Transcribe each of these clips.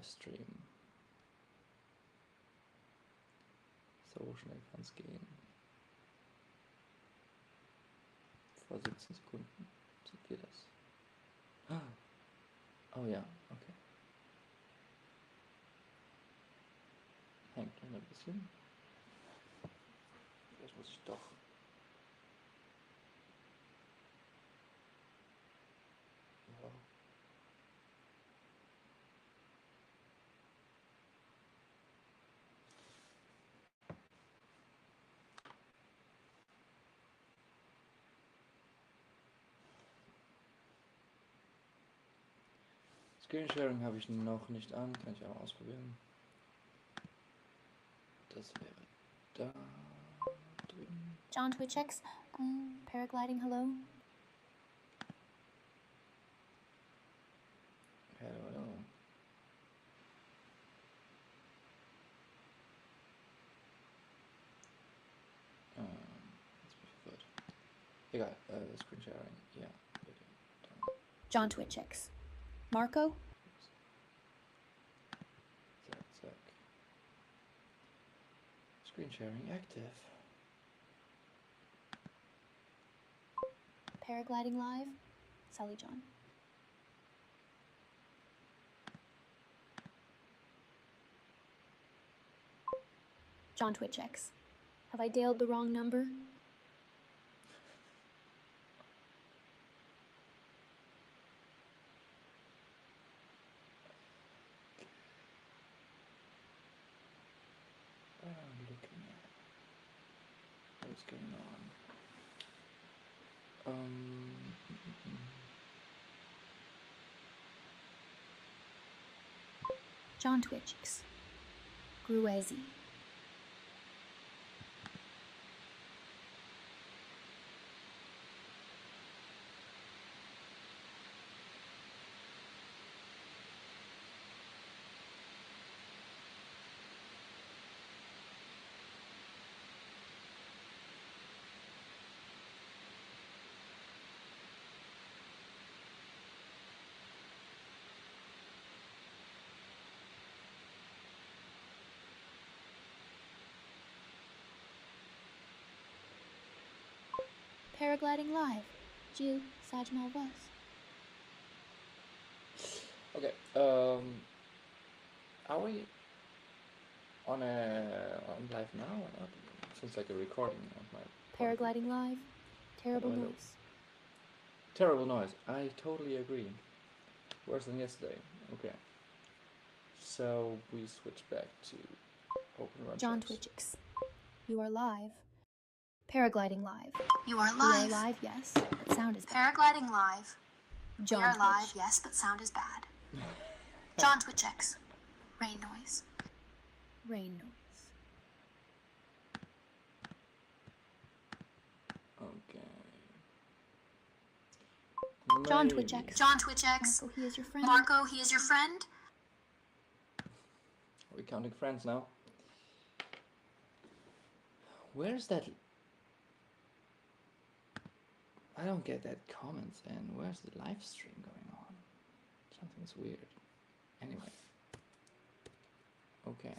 Livestream. So schnell kann es gehen. Vor 17 Sekunden sind wir das. Oh ja, okay. Hängt noch ein bisschen. Vielleicht muss ich doch. Ja. Screensharing habe ich noch nicht an, kann ich auch ausprobieren. Das wäre da drüben. John Twitchx, Paragliding, hello. Hello. Jetzt bin ich verwirrt. Egal, Screensharing, ja, bitte. Dann. John Twitchx. Marco? Zack, zack. Screensharing active. Paragliding live? Sally John. John Twitchx. Have I dialed the wrong number? I'm looking at what's going on. John Twitchx. Gruezi. Paragliding live. Jill Sajmal Bus. Okay, are we on live now or not? Seems like a recording of my Paragliding live. Terrible Hello. noise. Terrible noise. I totally agree. Worse than yesterday. Okay. So we switch back to open run. John Twitchx. You are live. Paragliding live. You are You live. are live, yes, but sound is bad. Paragliding live. John We are Twitch. live, yes, but sound is bad. John Twitchx. Rain noise. Rain noise. Okay. John Maybe. Twitchx. John Twitchx. Marco, he is your friend. Marco, he is your friend. Are we counting friends now? Where's that? I don't get that comments, and where's the live stream going on? Something's weird. Anyway. Okay.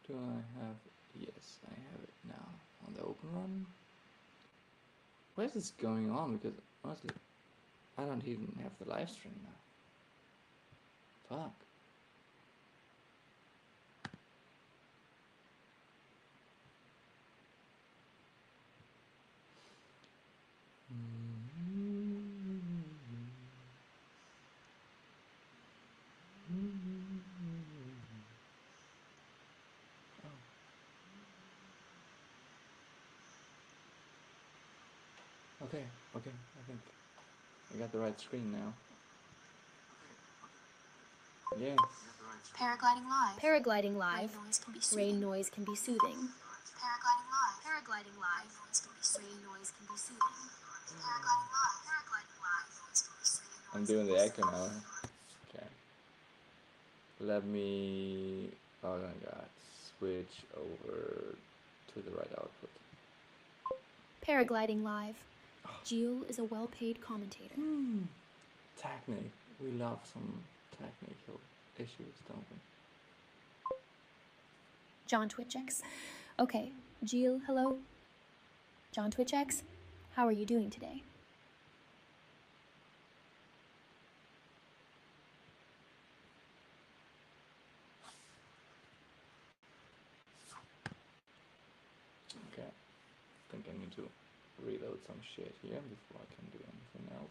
Do I have? Yes, I have it now on the open run. What is this going on? Because honestly, I don't even have the live stream now. Fuck. Okay, I think I got the right screen now. Yes. Paragliding live. Paragliding live. Rain noise can be soothing. Rain noise can be soothing. Paragliding live. Paragliding live. Rain noise can be soothing. Paragliding live. Paragliding live. I'm doing the echo now. Let me, oh my god, switch over to the right output. Paragliding live. Jill is a well-paid commentator. Technique. We love some technical issues, don't we? John Twitchix. Okay, Jill, hello? John Twitchix, how are you doing today? Okay. I think I need to reload some shit here before I can do anything else.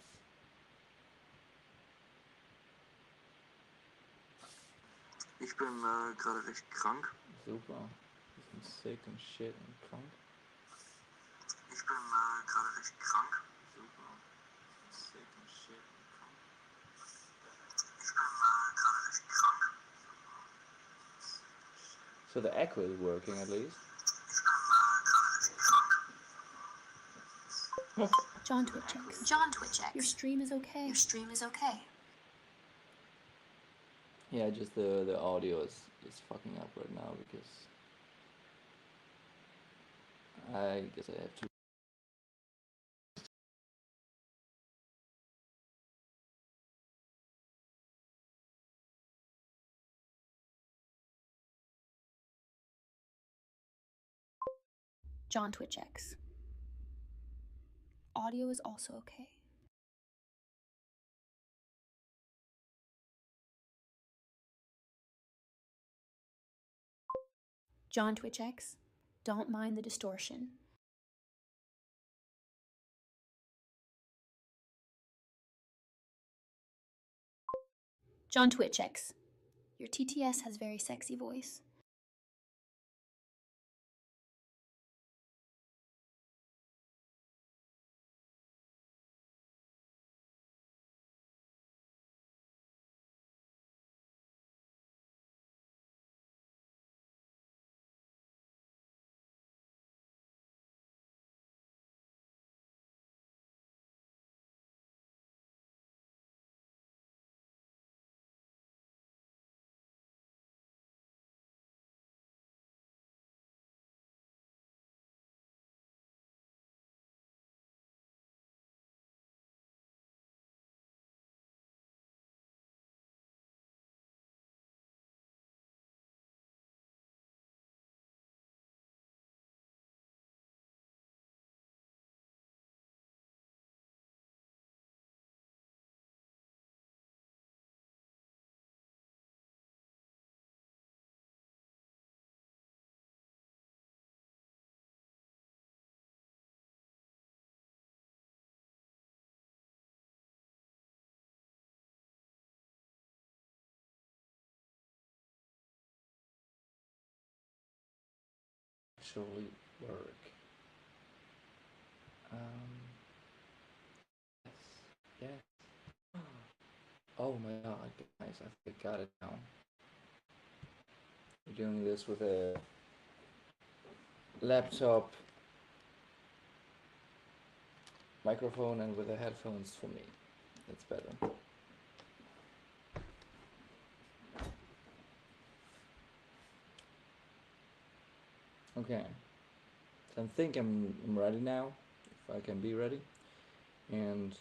Ich bin gerade recht krank. Super. I'm sick and shit and krank. Ich bin gerade recht krank. Super. I'm sick and shit and krank. Ich bin gerade recht krank. So the echo is working at least. Ich bin gerade recht krank. John Twitchix. John Twitchix. Your stream is okay. Your stream is okay. Yeah, just the audio is fucking up right now because I guess I have to. John Twitchix. Audio is also okay. John Twitchix, don't mind the distortion. John Twitchix, your TTS has very sexy voice. Actually work. Yes. Yes. Oh my god, guys, I think I got it now. We're doing this with a laptop microphone and with the headphones for me. That's better. Okay. So I think I'm ready now, if I can be ready. And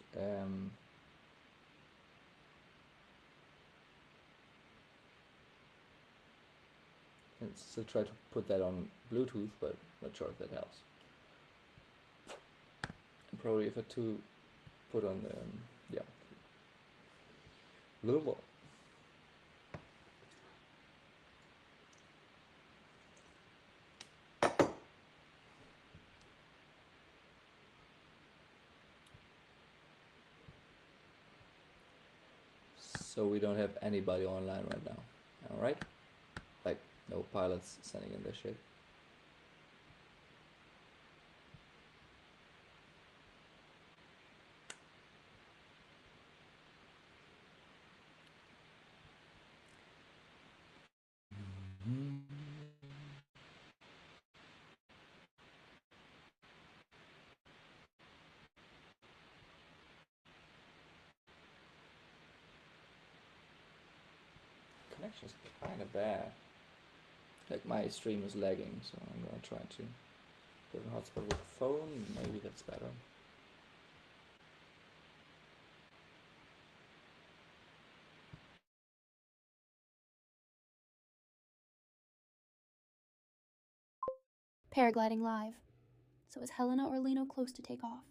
let's still try to put that on Bluetooth, but not sure if that helps. And probably if I to put on the yeah, little. So we don't have anybody online right now. Alright? Like, no pilots sending in their shit. connection's kind of bad. Like my stream is lagging, so I'm gonna try to get a hotspot with the phone. Maybe that's better. Paragliding live. So is Helena or Lino close to take off?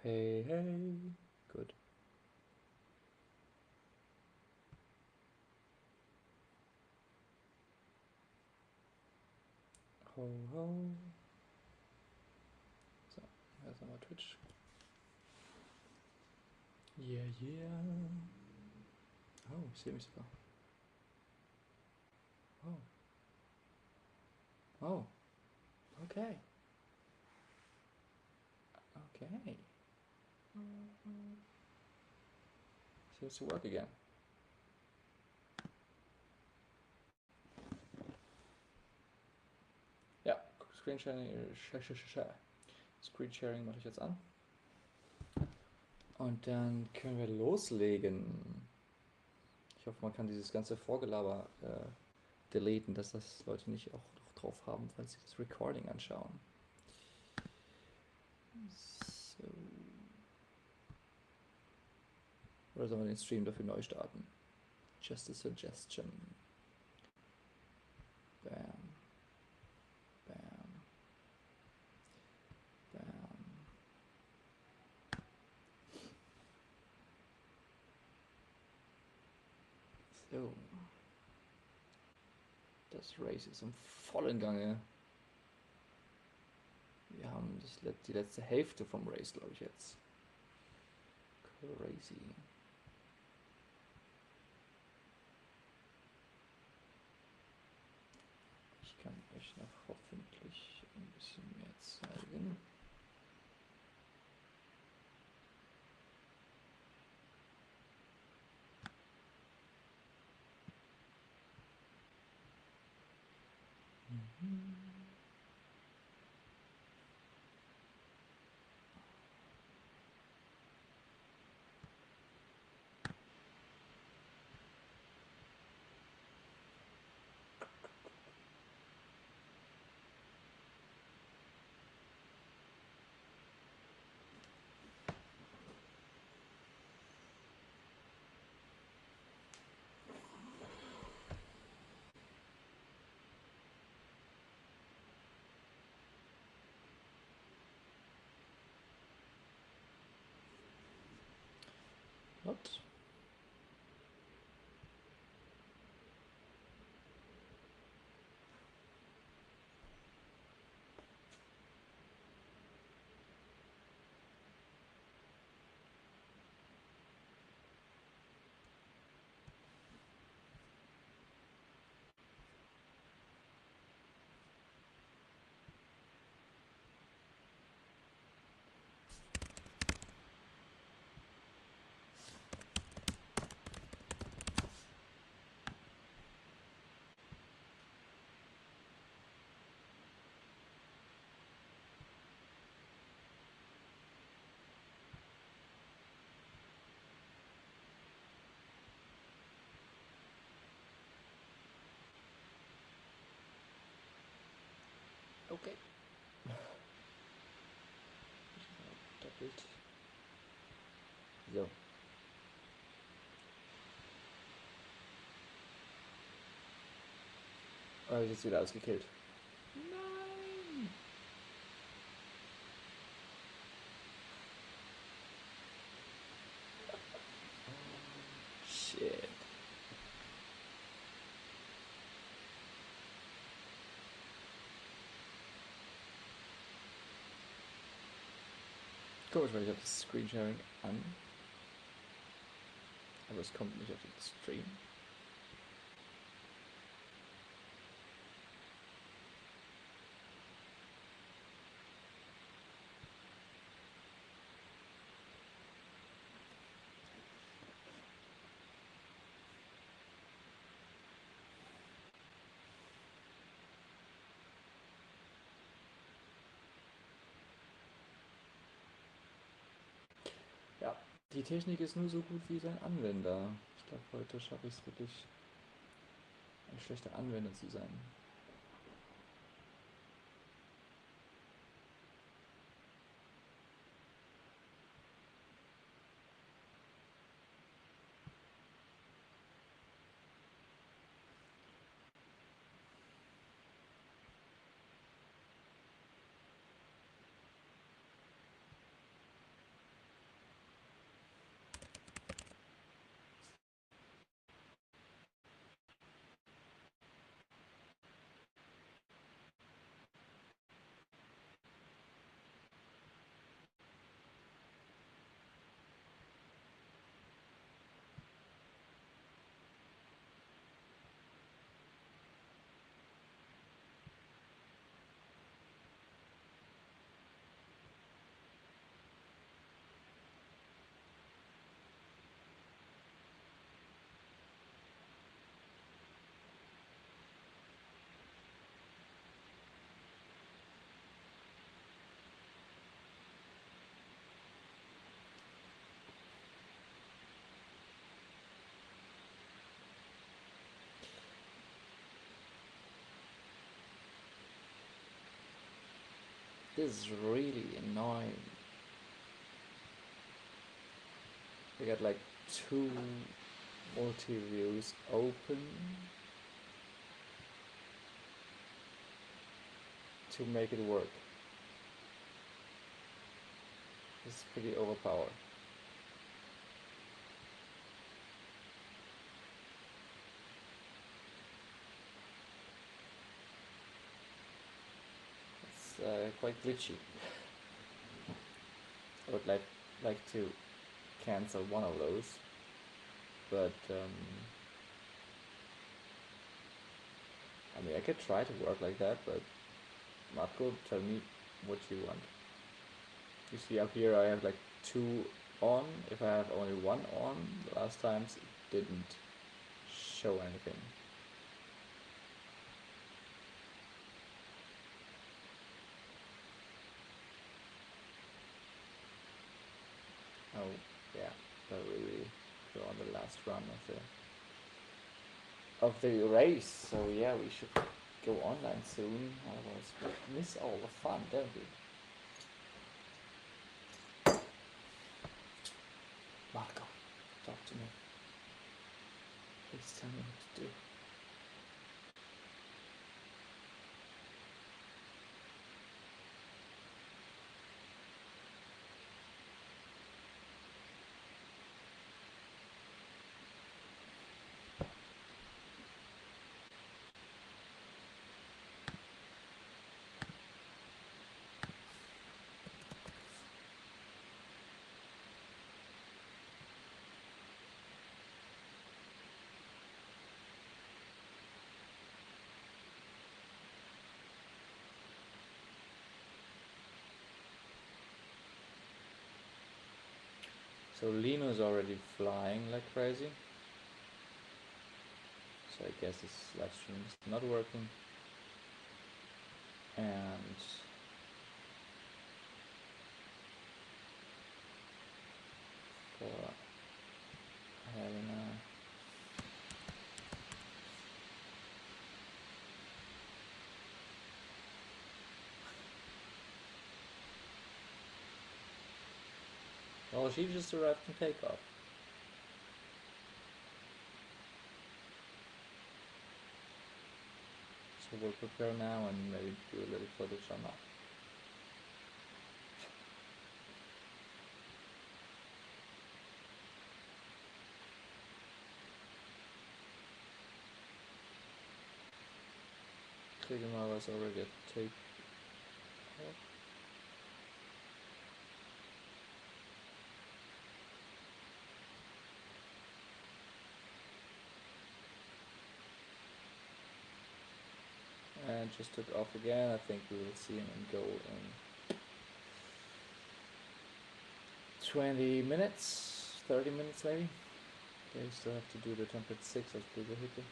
Hey, hey. Gut. Ho, ho. So, jetzt nochmal Twitch. Yeah, yeah. Oh, ich sehe mich sogar. Oh. Oh. Okay. Okay. Seems to work again. Ja, Screen Sharing mache ich jetzt an. Und dann können wir loslegen. Ich hoffe, man kann dieses ganze Vorgelaber deleten, dass das Leute nicht auch noch drauf haben, falls sie das Recording anschauen. So. Oder sollen wir den Stream dafür neu starten? Just a suggestion. Bam. Bam. Bam. So. Das Race ist im vollen Gange. Wir haben die letzte Hälfte vom Race, glaube ich, jetzt. Crazy. Ich kann euch noch hoffentlich ein bisschen mehr zeigen. What? Okay. Doppelt. So. Oh, ich jetzt wieder alles gekillt. Nein! Shit. Komisch, weil ich habe das Screensharing an. Aber es kommt nicht auf den Stream. Ja, die Technik ist nur so gut wie sein Anwender. Ich glaube, heute schaffe ich es wirklich, ein schlechter Anwender zu sein. This is really annoying. We got like 2 multi-views open to make it work. This is pretty overpowered. It's quite glitchy. I would like to cancel one of those, but I mean I could try to work like that, but Marco, tell me what you want. You see up here I have like 2 on. If I have only 1 on, the last times it didn't show anything. Oh yeah, but we go on the last run of the race. So yeah, we should go online soon, otherwise we'll miss all the fun, don't we? Marco, talk to me. Please tell me what to do. So Lino's already flying like crazy. So I guess his live stream is not working. And for Helena, well, she just arrived from takeoff. So we'll prepare now and maybe do a little footage on that. Sigma was already at takeoff. And just took off again. I think we will see him go in 20 minutes, 30 minutes maybe. They still have to do the template 6 of Google Hitter.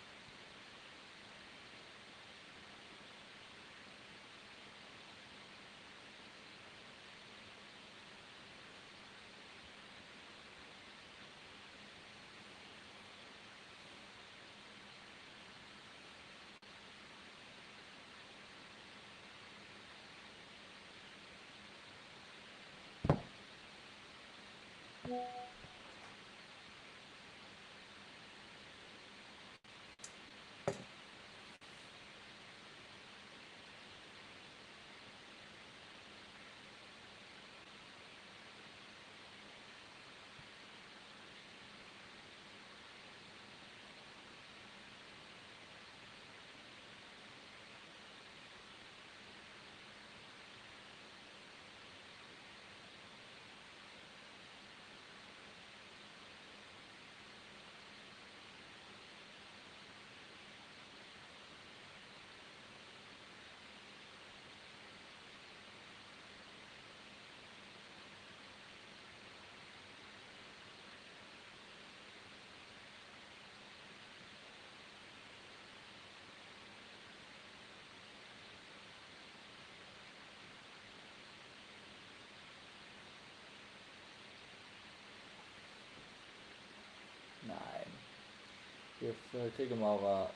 We have Krigamara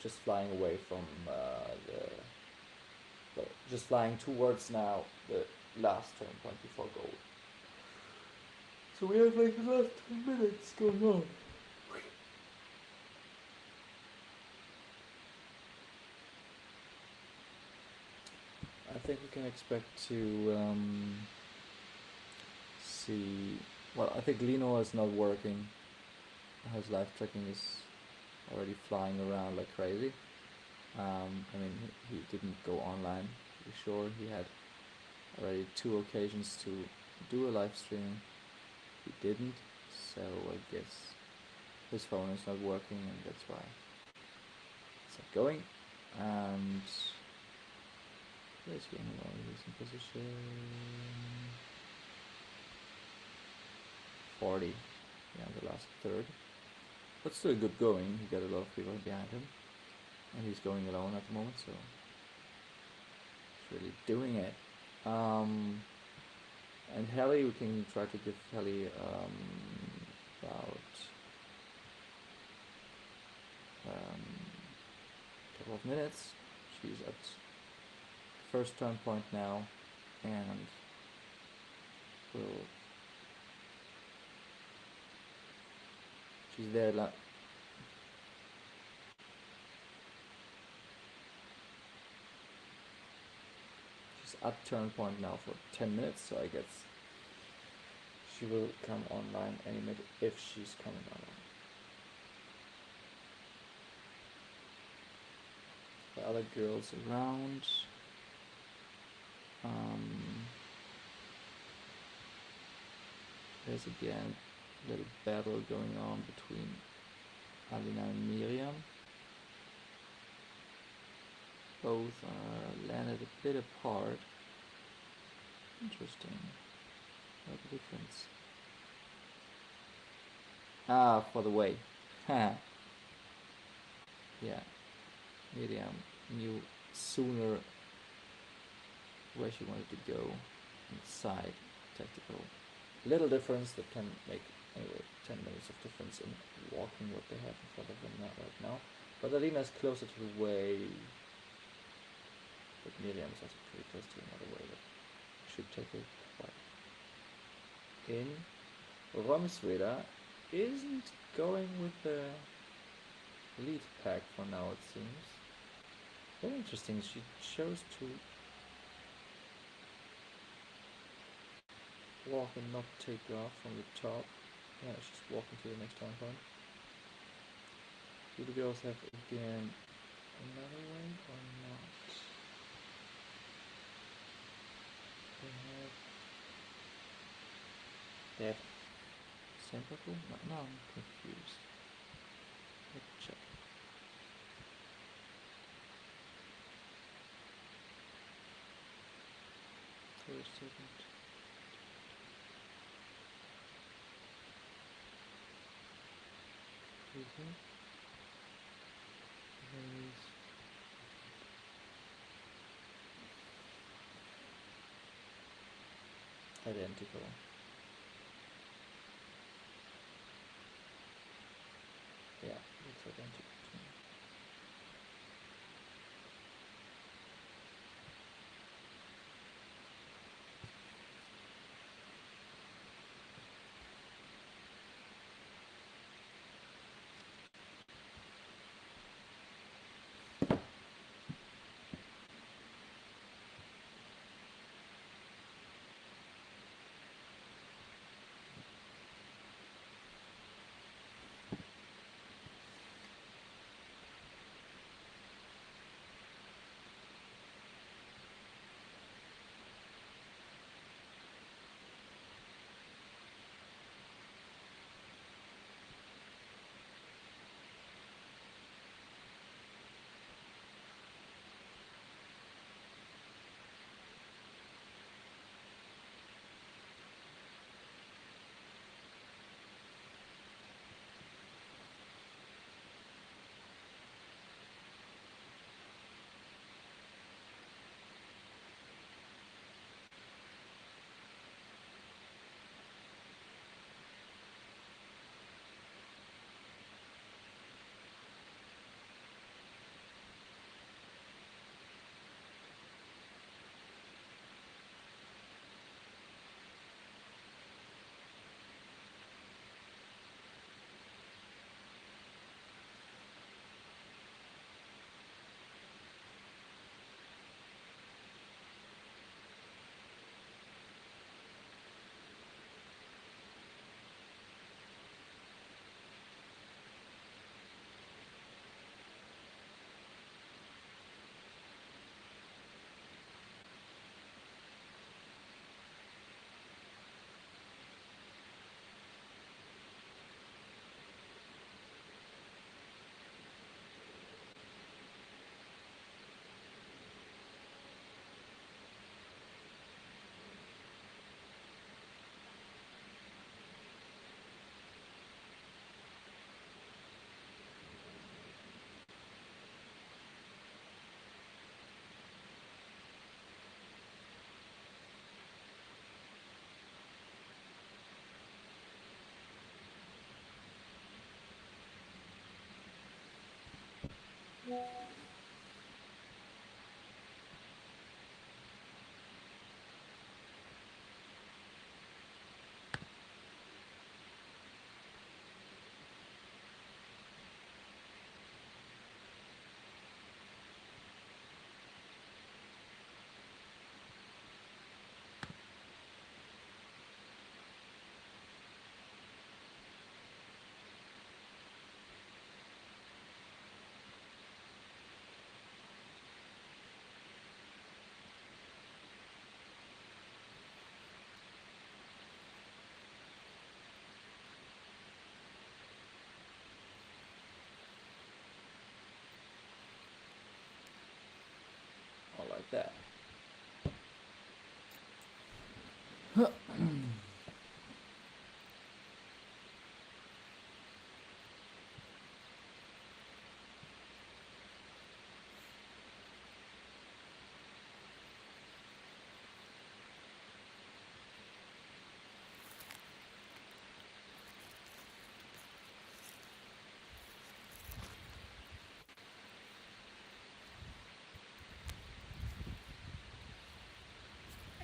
just flying away from the just flying towards now the last turn point before goal. So we have like the last 10 minutes going on. I think we can expect to see. Well, I think Lino is not working. His live tracking is already flying around like crazy. I mean, he didn't go online. To be sure, he had already 2 occasions to do a live stream. He didn't, so I guess his phone is not working, and that's why it's not going. And where's he anymore? He's in position 40. Yeah, the last third. But still good going. He got a lot of people behind him. And he's going alone at the moment, so he's really doing it. And Heli, we can try to give Heli about a couple of minutes. She's at first turn point now, and she's there. She's at turn point now for 10 minutes, so I guess she will come online any minute if she's coming online. The other girls around. There's again a little battle going on between Alina and Miriam. Both are landed a bit apart. Interesting. What the difference? Ah, for the way. Ha. Yeah. Miriam knew sooner where she wanted to go. Inside tactical. Little difference that can make anyway 10 minutes of difference in walking what they have in front of them right now. But Alina is closer to the way. But Miriam is also pretty close to another way that should take it quite in. Romsveda isn't going with the lead pack for now, it seems. Very interesting, she chose to walk and not take off from the top. Yeah, she's walking to the next turn point. Do the girls have again another way or not? They have Simmental? No, I'm confused. Let's check. For a second. Identical. Yeah, it's identical to me. Or like that.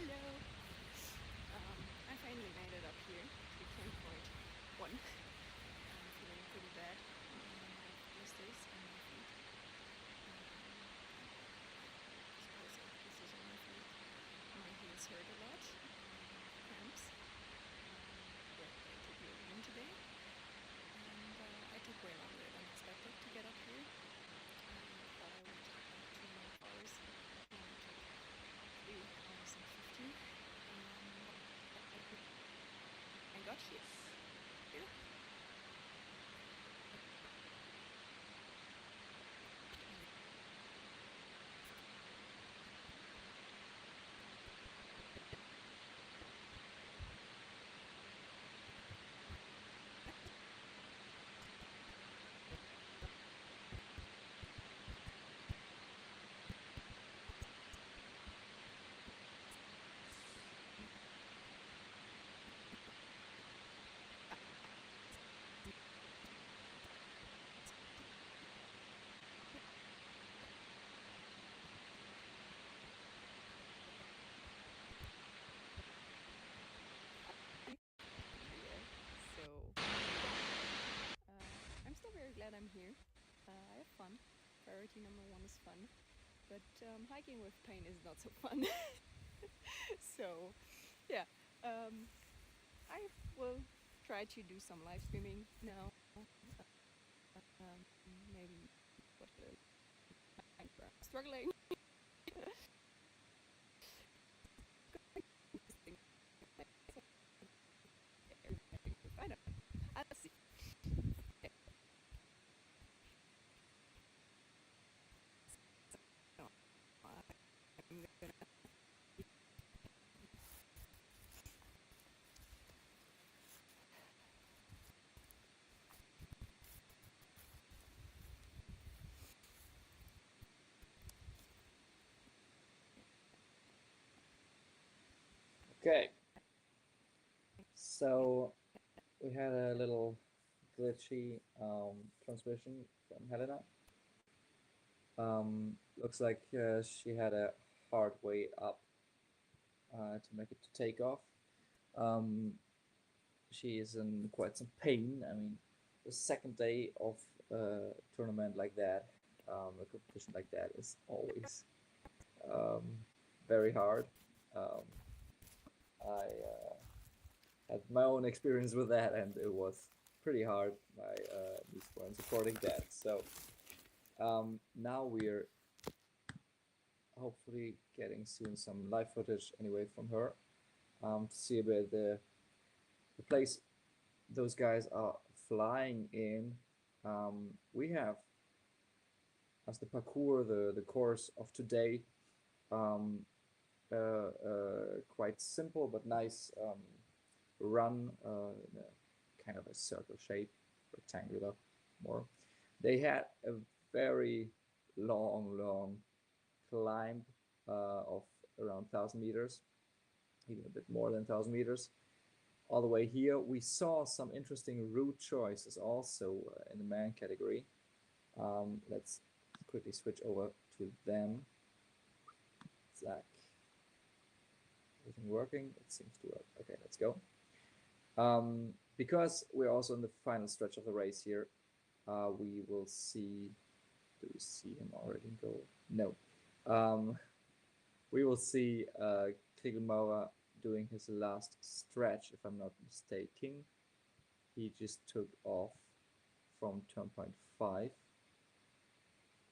Hello. I finally made it up here to camp point 1. I'm feeling pretty bad. I have blisters on my feet. Suppose I have blisters on my feet. My heels hurt a lot. Cramps. But I took the overland today. And I took way longer than expected to get up here. I thought I would take like 2.5 hours. It only took 3 hours and 15. I got here. So I'm still very glad I'm here. I have fun. Priority number 1 is fun. But hiking with pain is not so fun. So yeah, I will try to do some live streaming now. Maybe what I'm struggling. I don't know. I'll see. So, I'm gonna Okay. So we had a little glitchy transmission from Helena. Looks like she had a hard way up to make it to take off. She is in quite some pain. I mean, the second day of a tournament like that, a competition like that, is always very hard. I had my own experience with that, and it was pretty hard. My knees weren't supporting that. So now we're hopefully getting soon some live footage anyway from her to see a bit the place those guys are flying in. We have as the parkour, the course of today, quite simple but nice run in a kind of a circle shape, rectangular more. They had a very long climb of around 1,000 meters, even a bit more than 1,000 meters. All the way here, we saw some interesting route choices also in the man category. Let's quickly switch over to them. Zach, everything working? It seems to work. Okay, let's go. Because we're also in the final stretch of the race here, we will see. Do we see him already go? No. We will see Kligelmauer doing his last stretch, if I'm not mistaken. He just took off from turn point 5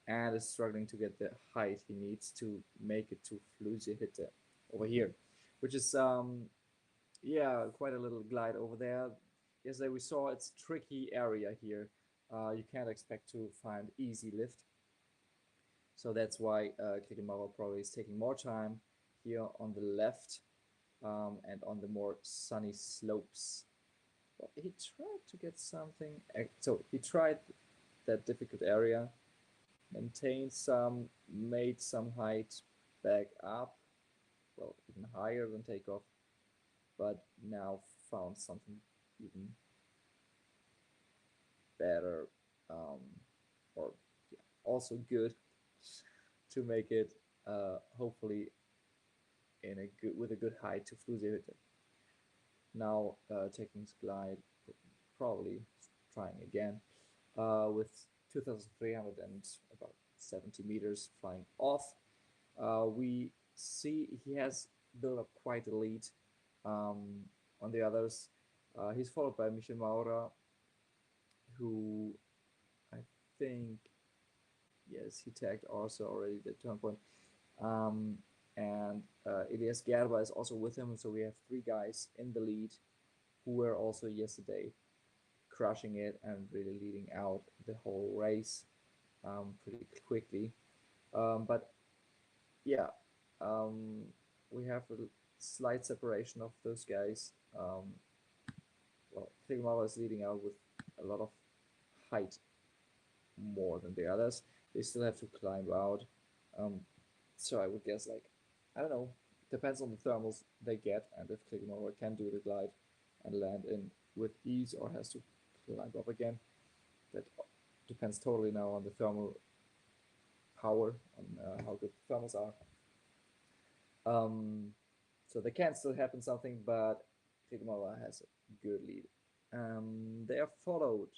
and is struggling to get the height he needs to make it to Flusehütte over here, which is yeah, quite a little glide over there. Yesterday we saw it's a tricky area here. You can't expect to find easy lift. So that's why Kligelmauer probably is taking more time here on the left and on the more sunny slopes. But he tried to get something. So he tried that difficult area, maintained some, made some height back up, well, even higher than takeoff, but now found something even better, or yeah, also good to make it hopefully in a good with a good height to Flusehütte. Now taking his glide, probably trying again with 2,300 and about 70 meters flying off. We see he has built up quite a lead on the others. He's followed by Michel Maura, who I think, yes, he tagged also already the turn point. And Elias Gerber is also with him. So we have 3 guys in the lead who were also yesterday crushing it and really leading out the whole race pretty quickly. But yeah, we have a slight separation of those guys. Well, Kligelmauer is leading out with a lot of height more than the others. They still have to climb out. So I would guess, like, I don't know, depends on the thermals they get and if Kligelmauer can do the glide and land in with ease or has to climb up again. That depends totally now on the thermal power, on how good the thermals are. So there can still happen something, but Kligelmauer has a good lead. They are followed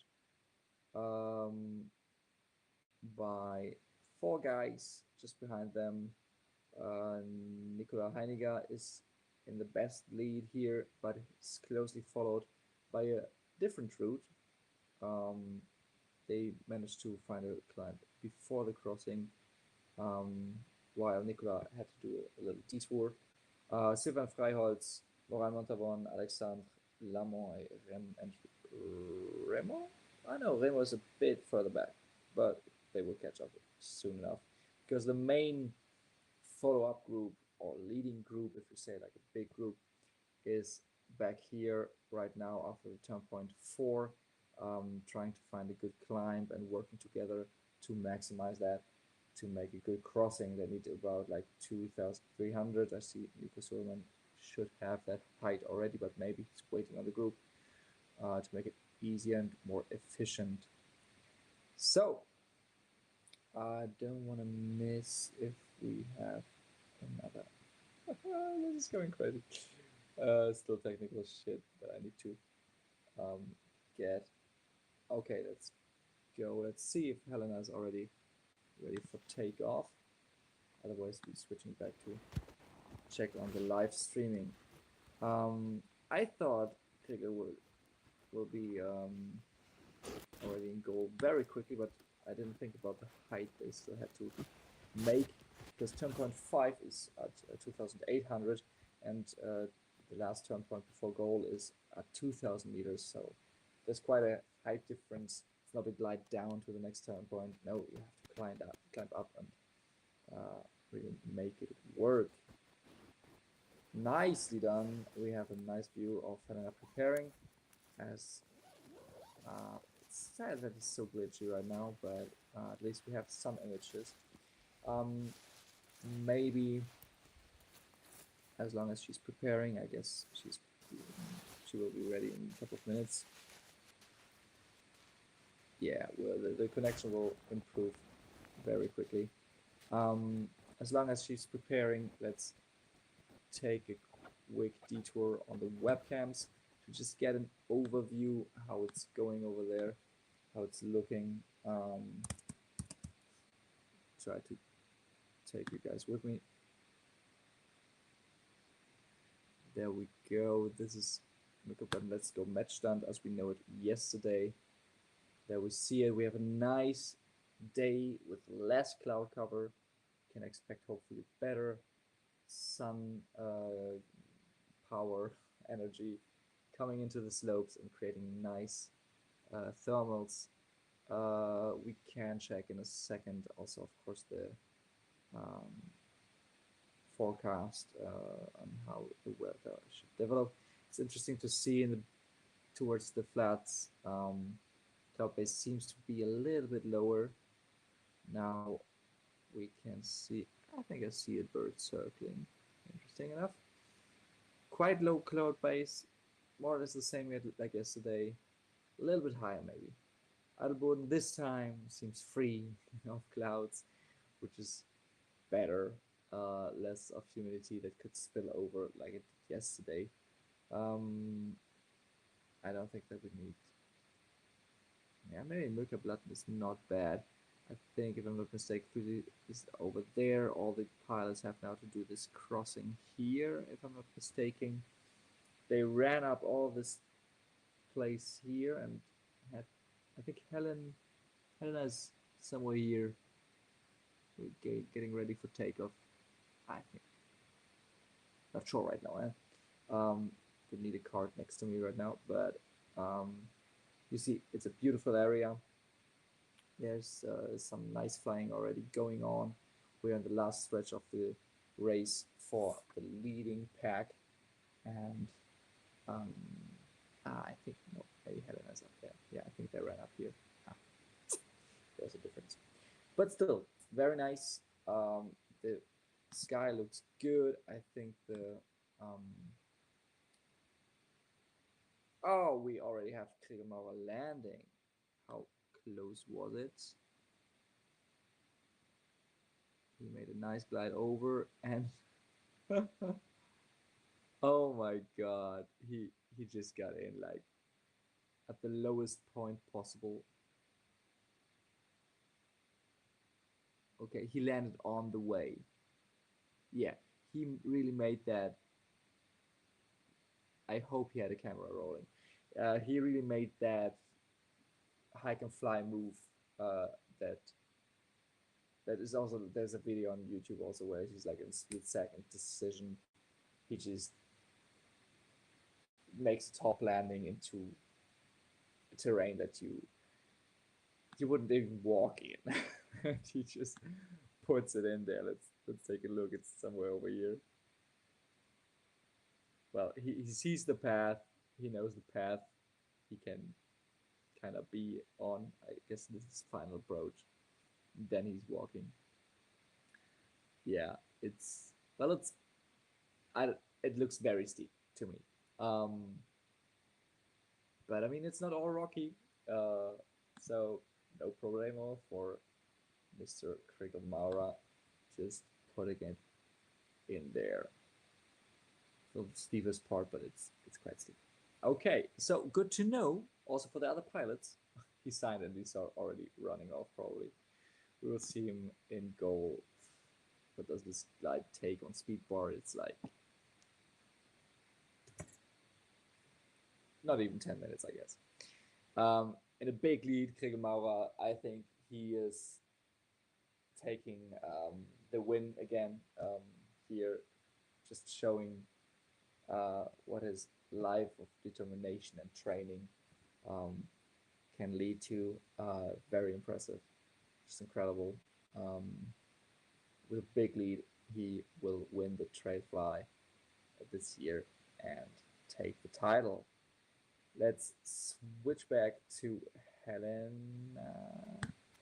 by 4 guys just behind them. Nicola Heiniger is in the best lead here, but is closely followed by a different route. They managed to find a climb before the crossing, while Nicola had to do a little detour. Sylvain Freiholz, Moran Montavon, Alexandre Lamont, and Remo? I know Remo is a bit further back, but they will catch up soon enough. Because the main follow-up group or leading group, if you say like a big group, is back here right now after the turn point 4, trying to find a good climb and working together to maximize that, to make a good crossing. They need about like 2,300. I see Nico Sulman should have that height already, but maybe he's waiting on the group to make it easier and more efficient. So I don't want to miss if we have another. This is going crazy. Still technical shit that I need to get. Okay, let's go. Let's see if Helena is already ready for takeoff. Otherwise, we're switching back to check on the live streaming. I thought Krieger will be already in goal very quickly, but I didn't think about the height they still had to make, because turn point 5 is at 2,800 and the last turn point before goal is at 2,000 meters. So there's quite a height difference. It's not a glide down to the next turn point. No, you have to climb up and really make it work. Nicely done. We have a nice view of Helena preparing, as it's sad that it's so glitchy right now, but at least we have some images. Maybe as long as she's preparing, I guess she will be ready in a couple of minutes. Yeah, well, the connection will improve very quickly. As long as she's preparing, let's take a quick detour on the webcams to just get an overview how it's going over there, how it's looking. Try to take you guys with me. There we go. This is Let's Go match stand as we know it yesterday. There we see it. We have a nice day with less cloud cover. Can expect hopefully better sun power energy coming into the slopes and creating nice thermals. We can check in a second also, of course, the forecast on how the weather should develop. It's interesting to see towards the flats. Cloud base seems to be a little bit lower. Now we can see, I think I see a bird circling. Interesting enough. Quite low cloud base, more or less the same like yesterday. A little bit higher maybe. Adelboden this time seems free of clouds, which is better. Less of humidity that could spill over like it did yesterday. I don't think that we need. Yeah, maybe Mückerblatt is not bad. I think, if I'm not mistaken, is over there. All the pilots have now to do this crossing here, if I'm not mistaken. They ran up all this place here and had, I think Helena's somewhere here. We're getting ready for takeoff, I think. Not sure right now. Would need a card next to me right now, but you see, it's a beautiful area. There's some nice flying already going on. We're in the last stretch of the race for the leading pack, and I think no, maybe Helena's up there. Yeah, I think they ran up here. There's a difference, but still very nice. The sky looks good. I think the oh, we already have Krigamauer landing. How close was it? He made a nice glide over, and oh my god, he just got in like at the lowest point possible. Okay, he landed on the way. Yeah, he really made that. I hope he had a camera rolling. He really made that hike and fly move. That is also, there's a video on YouTube also where he's like in a split second decision. He just makes a top landing into terrain that you wouldn't even walk in. He just puts it in there. Let's take a look. It's somewhere over here. Well, he sees the path. He knows the path he can kind of be on. I guess this is final approach. Then he's walking. Yeah, it looks very steep to me. But I mean, it's not all rocky. So no problemo for Mr. Krigelmaura, just putting it in there. So the steepest part, but it's quite steep. Okay, so good to know. Also for the other pilots, he signed and these are already running off probably. We will see him in goal. What does this glide take on speed bar? It's like not even 10 minutes, I guess. In a big lead, Krigelmaura, I think he is taking the win again here, just showing what his life of determination and training can lead to. Very impressive, just incredible. With a big lead, he will win the TrailFly this year and take the title. Let's switch back to Helena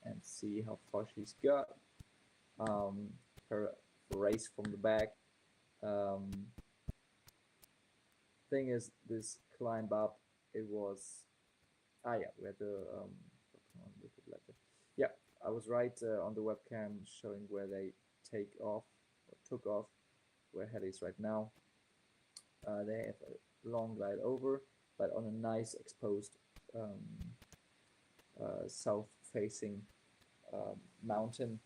and see how far she's got. Her race from the back. Thing is, this climb up, it was, yeah, we had to, yeah, I was right on the webcam showing where they take off or took off, where Heli is right now. They have a long glide over, but on a nice exposed south-facing mountain.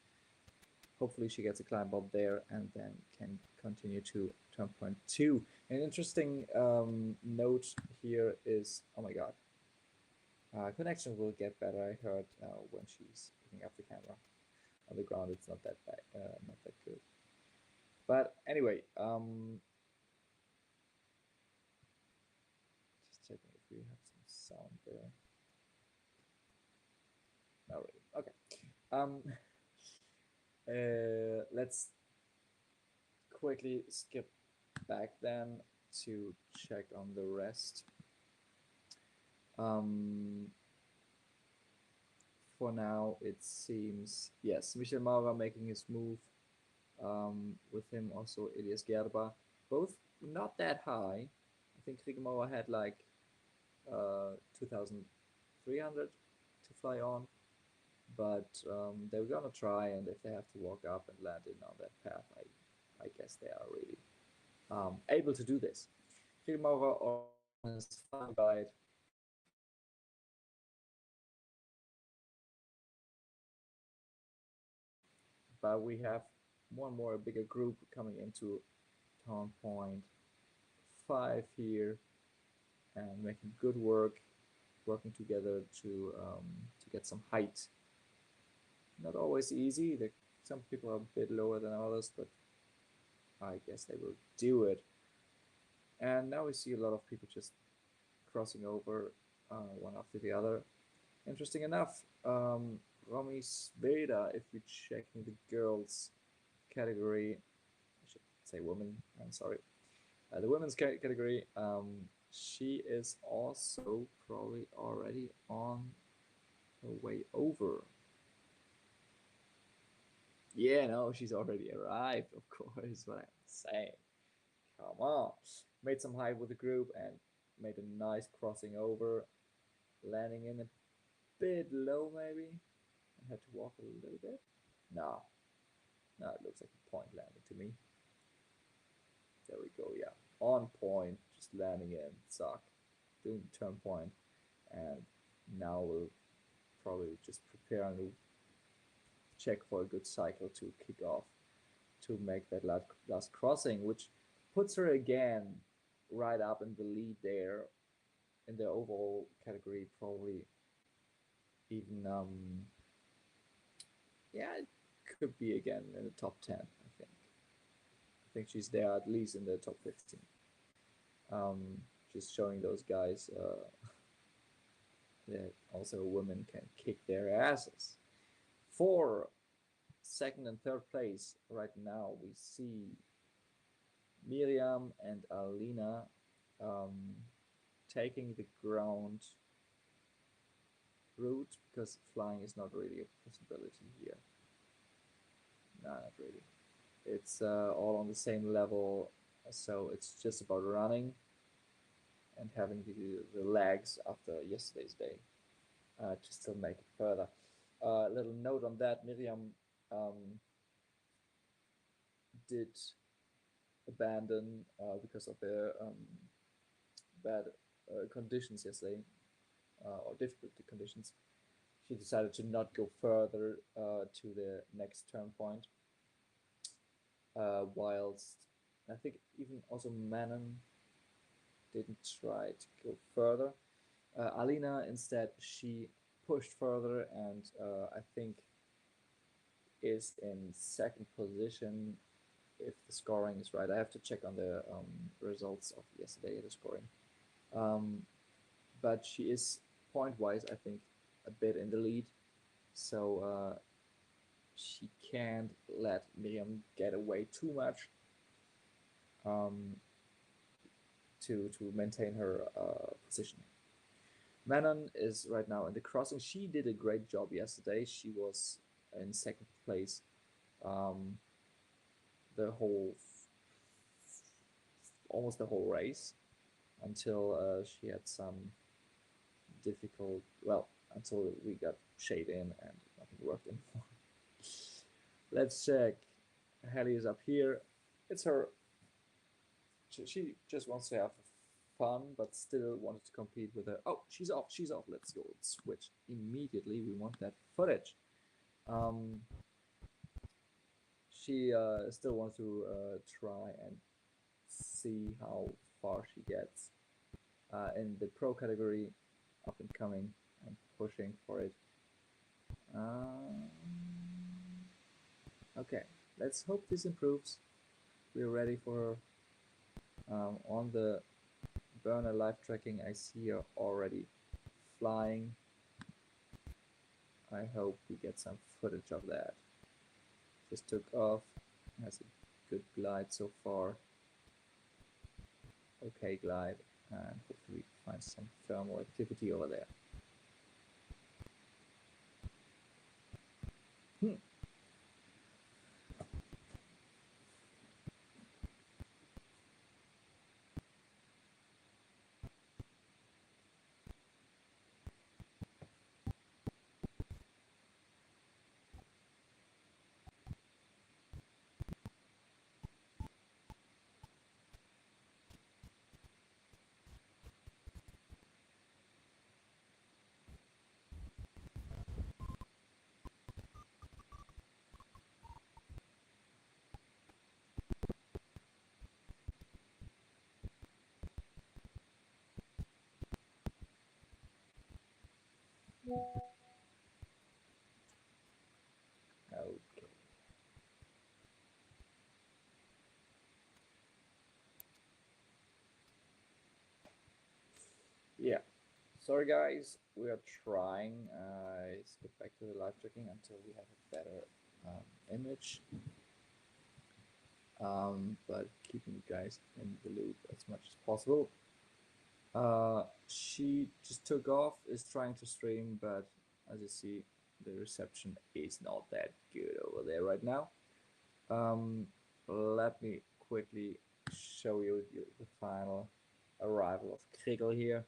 Hopefully she gets a climb up there and then can continue to turn point 2. An interesting note here is, oh my god, connection will get better. I heard when she's picking up the camera. On the ground it's not that bad, not that good. But anyway, just checking if we have some sound there. Not really. Okay. Let's quickly skip back then to check on the rest. For now, it seems, yes, Michel Maurer making his move. With him also Elias Gerba, both not that high. I think Rigemauer had like 2,300 to fly on, but they were gonna try, and if they have to walk up and land in on that path, I guess they are really able to do this. Rigemauer on his flying guide. But we have one more bigger group coming into turn point 5 here and making good work, working together to get some height. Not always easy. Some people are a bit lower than others, but I guess they will do it. And now we see a lot of people just crossing over one after the other. Interesting enough, Romy Sveda, if we're checking the girls category, I should say women, I'm sorry, the women's category, she is also probably already on her way over. Yeah, no, she's already arrived, of course, what I'm saying. Come on. Made some height with the group and made a nice crossing over, landing in a bit low maybe. I had to walk a little bit. No, it looks like a point landing to me. There we go, yeah. On point, just landing in, suck, doing the turn point, and now we'll probably just prepare and check for a good cycle to kick off to make that last crossing, which puts her again right up in the lead there in the overall category, probably even yeah, it could be again in the top 10. I think she's there at least in the top 15. Just showing those guys that also women can kick their asses. For second and third place right now, we see Miriam and Alina taking the ground route because flying is not really a possibility here. No, not really. It's all on the same level, so it's just about running and having the legs after yesterday's day to still make it further. Little note on that, Miriam did abandon because of the bad conditions yesterday, or difficult conditions. She decided to not go further to the next turn point, whilst I think even also Manon didn't try to go further. Alina instead, she pushed further and I think is in second position if the scoring is right. I have to check on the results of yesterday, the scoring. But she is point-wise, I think, a bit in the lead. So she can't let Miriam get away too much to maintain her position. Manon is right now in the crossing. She did a great job yesterday. She was in second place almost the whole race until she had some difficult. Well, until we got shade in and nothing worked anymore. Let's check. Hallie is up here. It's her. She just wants to have fun, but still wanted to compete with her. Oh, she's off. She's off. Let's go. Let's switch immediately. We want that footage. She still wants to try and see how far she gets in the pro category, up and coming and pushing for it. Okay, let's hope this improves. We're ready for her. On the burner live tracking, I see her already flying. I hope we get some footage of that. Just took off, has a good glide so far. Okay glide, and hopefully find some thermal activity over there. Okay. Yeah. Sorry guys, we are trying. Skip back to the live tracking until we have a better image. But keeping you guys in the loop as much as possible. She just took off, is trying to stream, but as you see, the reception is not that good over there right now. Let me quickly show you the final arrival of Krigel here.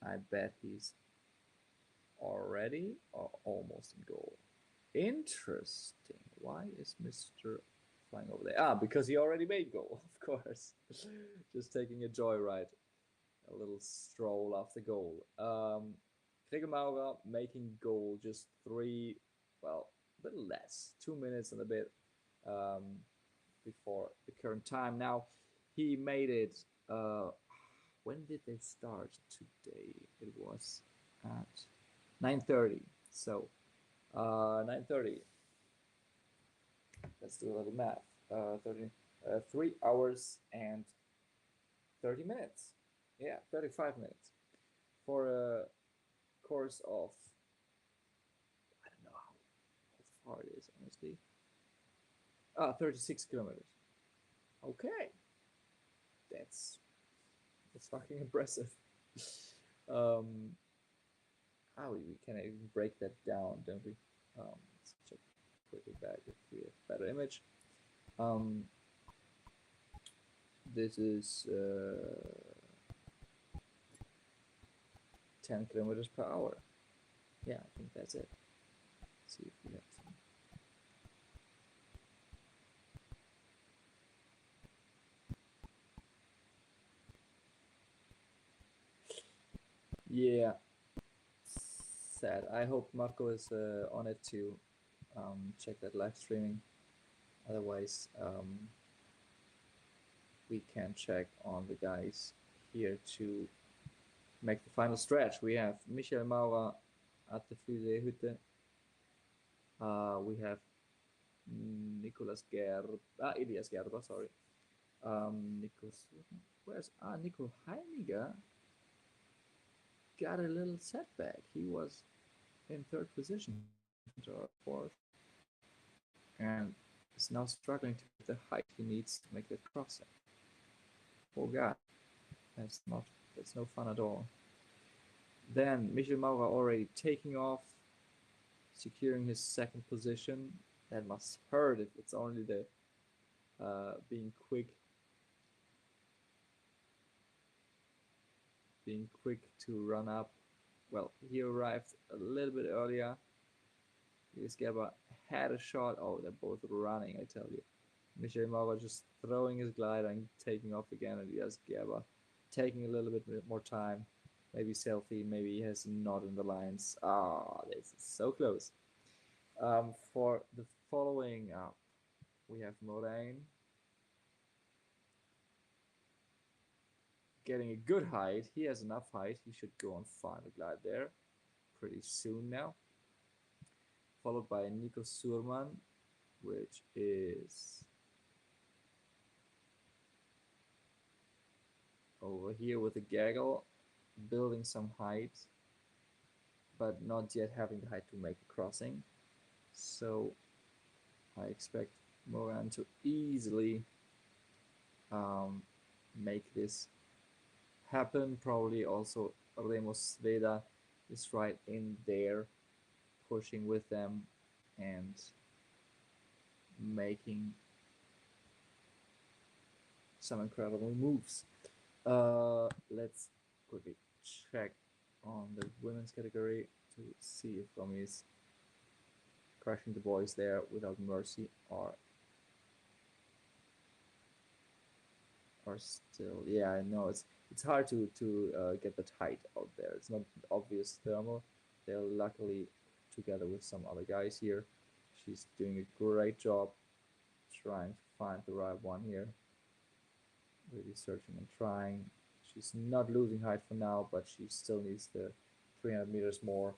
I bet he's already or almost in goal. Interesting. Why is Mr. flying over there? Ah, because he already made goal, of course. Just taking a joyride. A little stroll after goal. Krigel Maurer making goal just a little less, 2 minutes and a bit before the current time. Now, he made it. When did they start today? It was at 9:30. So 9:30. Let's do a little math. 3 hours and 30 minutes. Yeah, 35 minutes for a course of, I don't know how far it is, honestly. 36 kilometers. Okay, that's fucking impressive. We can even break that down, don't we? Let's check quickly back if we have a better image. This is 10 kilometers per hour. Yeah, I think that's it. Let's see if we have some. Yeah, sad. I hope Marco is on it to check that live streaming. Otherwise, we can check on the guys here to make the final stretch. We have Michael Maurer at the Flylehutte. We have Elias Gerber, sorry. Nico Heiniger got a little setback. He was in third position or fourth and is now struggling to get the height he needs to make the crossing. Poor guy. That's no fun at all. Then Michael Maurer already taking off, securing his second position. That must hurt if it's only the being quick to run up well, he arrived a little bit earlier. Gerber had a shot. Oh, they're both running, I tell you. Michael Maurer just throwing his glider and taking off again, and yes, Gerber taking a little bit more time. Maybe selfie, maybe he has a knot in the lines. Ah, this is so close. For the following up, we have Moraine getting a good height. He has enough height. He should go on final glide there pretty soon now. Followed by Nico Surman, which is over here with a gaggle, building some height, but not yet having the height to make a crossing. So I expect Moran to easily make this happen. Probably also Remos Sveda is right in there, pushing with them and making some incredible moves. Let's quickly check on the women's category to see if Romy is crushing the boys there without mercy or still. Yeah, I know it's hard to get the height out there. It's not obvious thermal. They're luckily together with some other guys here. She's doing a great job trying to find the right one here. Really searching and trying. She's not losing height for now, but she still needs the 300 meters more.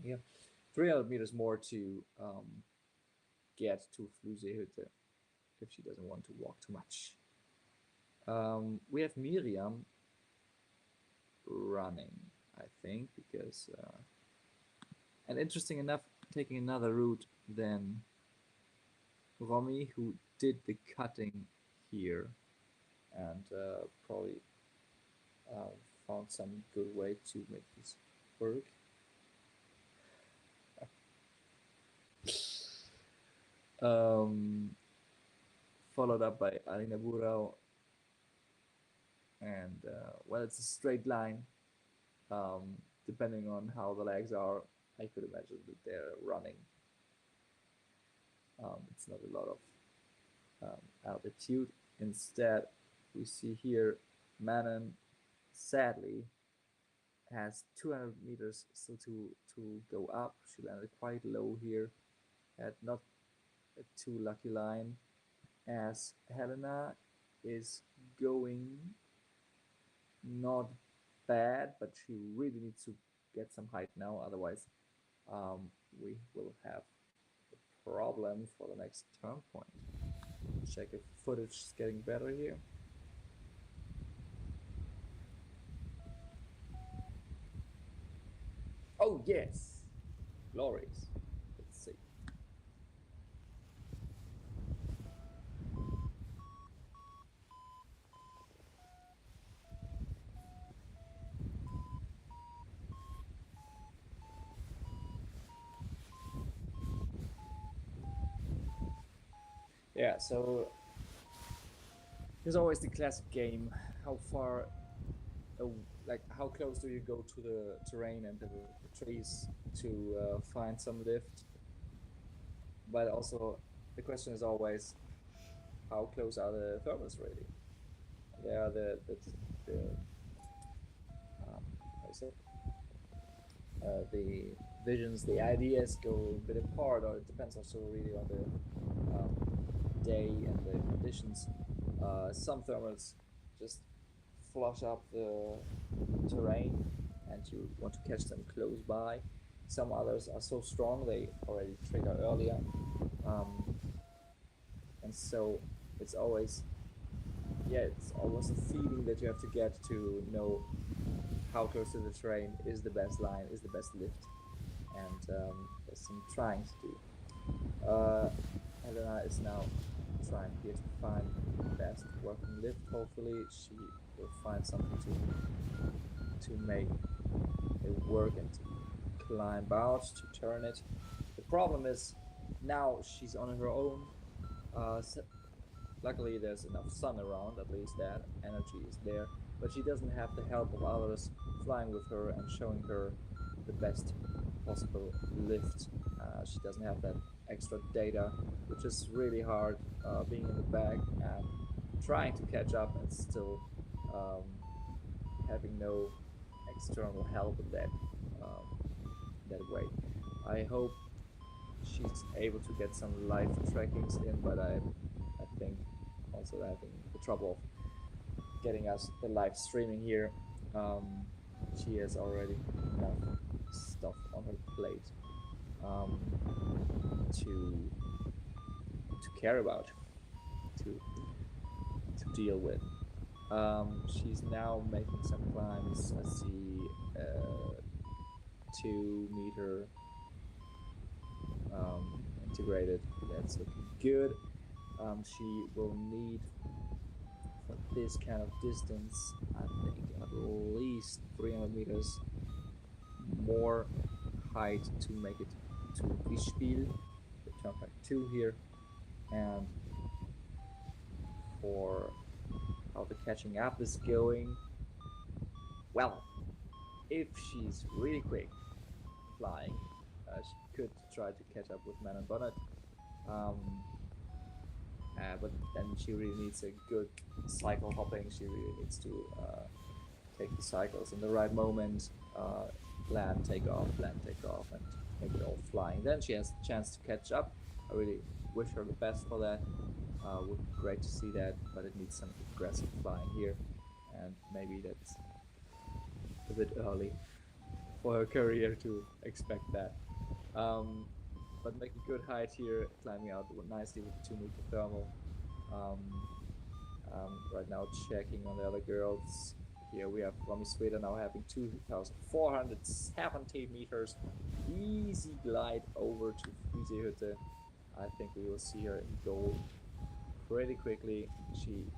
Yeah, 300 meters more to get to Flusehütte if she doesn't want to walk too much. We have Miriam running, I think, because and interesting enough, taking another route than Romy, who did the cutting here and probably found some good way to make this work. Followed up by Alina Burau, and well, it's a straight line. Depending on how the legs are, I could imagine that they're running. It's not a lot of altitude. Instead, we see here Manon sadly has 200 meters still to go up. She landed quite low here, had not a too lucky line, as Helena is going not bad, but she really needs to get some height now, otherwise we will have a problem for the next turn point. Check if footage is getting better here. Oh yes, glorious. Let's see. Yeah, so there's always the classic game. How far, like how close do you go to the terrain and the trees to find some lift? But also the question is always, how close are the thermals really? They are how is it? The visions, the ideas go a bit apart, or it depends also really on the day and the conditions. Some thermals just flush up the terrain and you want to catch them close by. Some others are so strong they already trigger earlier. And so it's always a feeling that you have to get to know how close to the terrain is the best line, is the best lift, and there's some trying to do. Helena is now trying here to find the best working lift. Hopefully she will find something to make it work and to climb out, to turn it. The problem is now she's on her own. Luckily there's enough sun around, at least that energy is there. but she doesn't have the help of others flying with her and showing her the best possible lift. She doesn't have that extra data, which is really hard being in the back and trying to catch up and still um, having no external help in that way. I hope she's able to get some live trackings in, but I think also having the trouble of getting us the live streaming here, she has already enough stuff on her plate to care about, to deal with. She's now making some climbs. I see 2 meter integrated. That's looking good. She will need for this kind of distance, I think at least 300 meters more height to make it to Wischspiel, the turnpike 2 here, and for how the catching up is going, well, if she's really quick flying, she could try to catch up with Man and Bonnet. But then she really needs a good cycle hopping. She really needs to take the cycles in the right moment, land, take off, and make it all flying. Then she has a chance to catch up. I really wish her the best for that. Would be great to see that, but it needs some aggressive flying here, and maybe that's a bit early for her career to expect that. But making good height here, climbing out nicely with the 2 meter thermal. Right now checking on the other girls. Here we have Romy Sweden now having 2,470 meters. Easy glide over to Friesehütte. I think we will see her in goal pretty quickly. She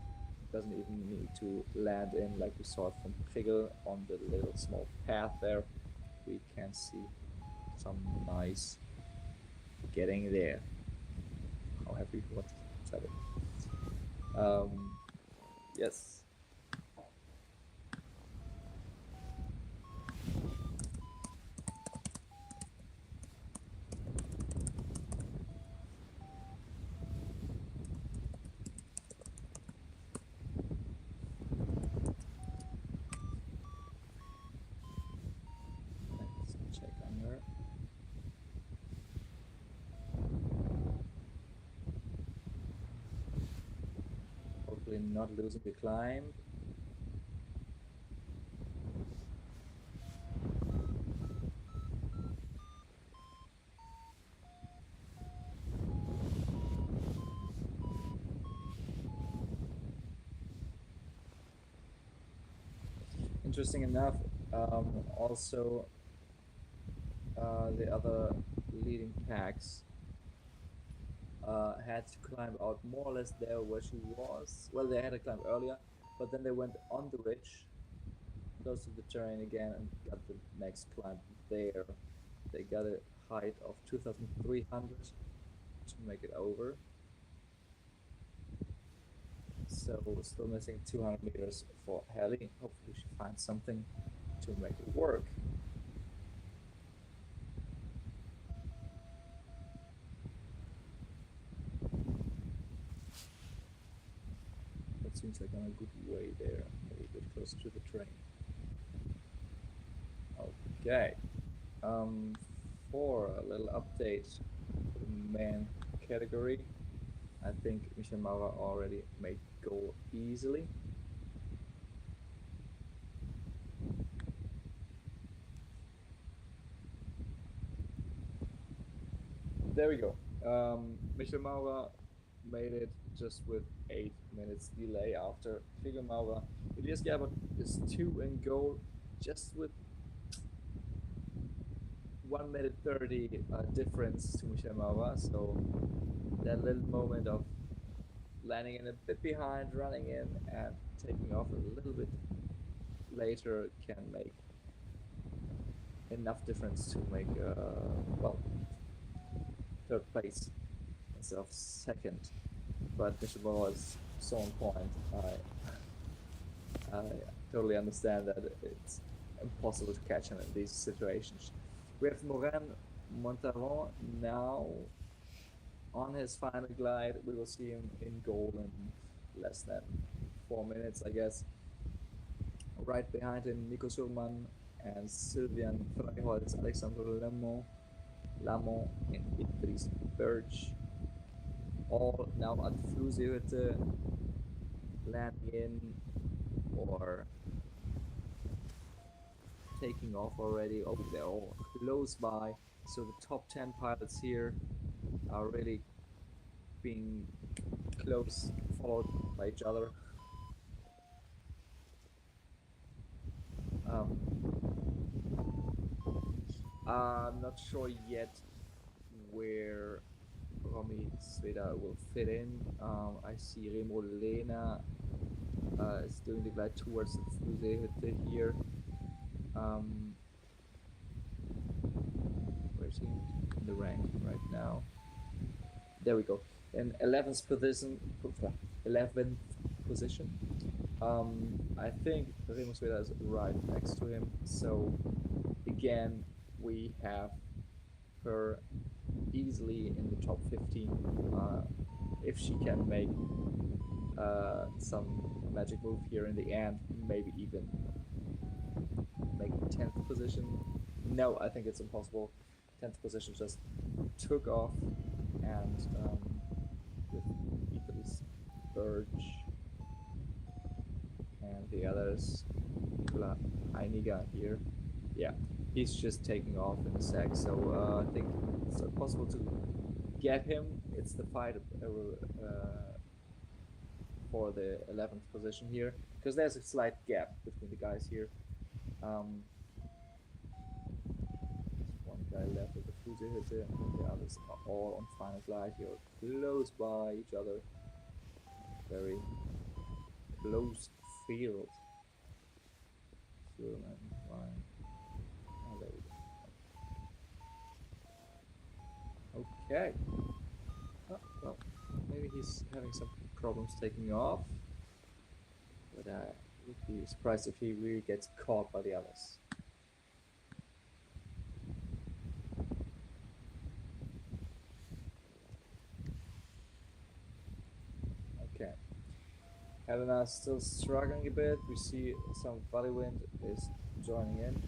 doesn't even need to land in like we saw it from Prigel on the little small path there. We can see some nice getting there. However you want to tell it. Yes. Let's check on her. Hopefully not losing the climb. Interesting enough, also the other leading packs had to climb out more or less there where she was. Well, they had to climb earlier, but then they went on the ridge, close to the terrain again, and got the next climb there. They got a height of 2,300 to make it over. So we're still missing 200 meters for Heli. Hopefully she finds something to make it work. That seems like on a good way there, a little bit closer to the train. Okay. For a little update for the man category, I think Michel Maurer already made goal easily. There we go. Michel Maurer made it just with 8 minutes delay after Kriegel Maurer. Elias Gerbert is 2 in goal, just with 1 minute 30 difference to Michel Maurer. So that little moment of landing in a bit behind, running in, and taking off a little bit later can make enough difference to make well, 3rd place instead of 2nd. But Michel Maurer is so on point. totally understand that it's impossible to catch him in these situations. We have Morin Montaron now on his final glide. We will see him in goal in less than 4 minutes, I guess. Right behind him, Nico Schurmann and Sylvian Freiholz, Alexandre Lamont, and Idris Birch. All now at Flusehütte, landing in or taking off already. Oh, they're all close by. So the top 10 pilots here are really being close, followed by each other. I'm not sure yet where Romy Sveda will fit in. I see Remo Lena is doing the glide towards the Flusehütte here. Where's he in the rank right now? There we go. In 11th position. 11th position. I think Remo Sveda is right next to him. So again, we have her easily in the top 15 if she can make some magic move here in the end, maybe even make 10th position. No, I think it's impossible. 10th position just took off, and with Idris Birch and the others, Nicola Heiniger here. Yeah, he's just taking off in a sec, so I think it's possible to get him. It's the fight for the 11th position here, because there's a slight gap between the guys here. One guy left at the Flusehütte, and the others are all on final glide here, close by each other. Very close field. Schurmann, Ryan. Oh, there we go. Okay. Oh, well, maybe he's having some problems taking off, but I would be surprised if he really gets caught by the others. Okay. Helena still struggling a bit. We see some valley wind is joining in.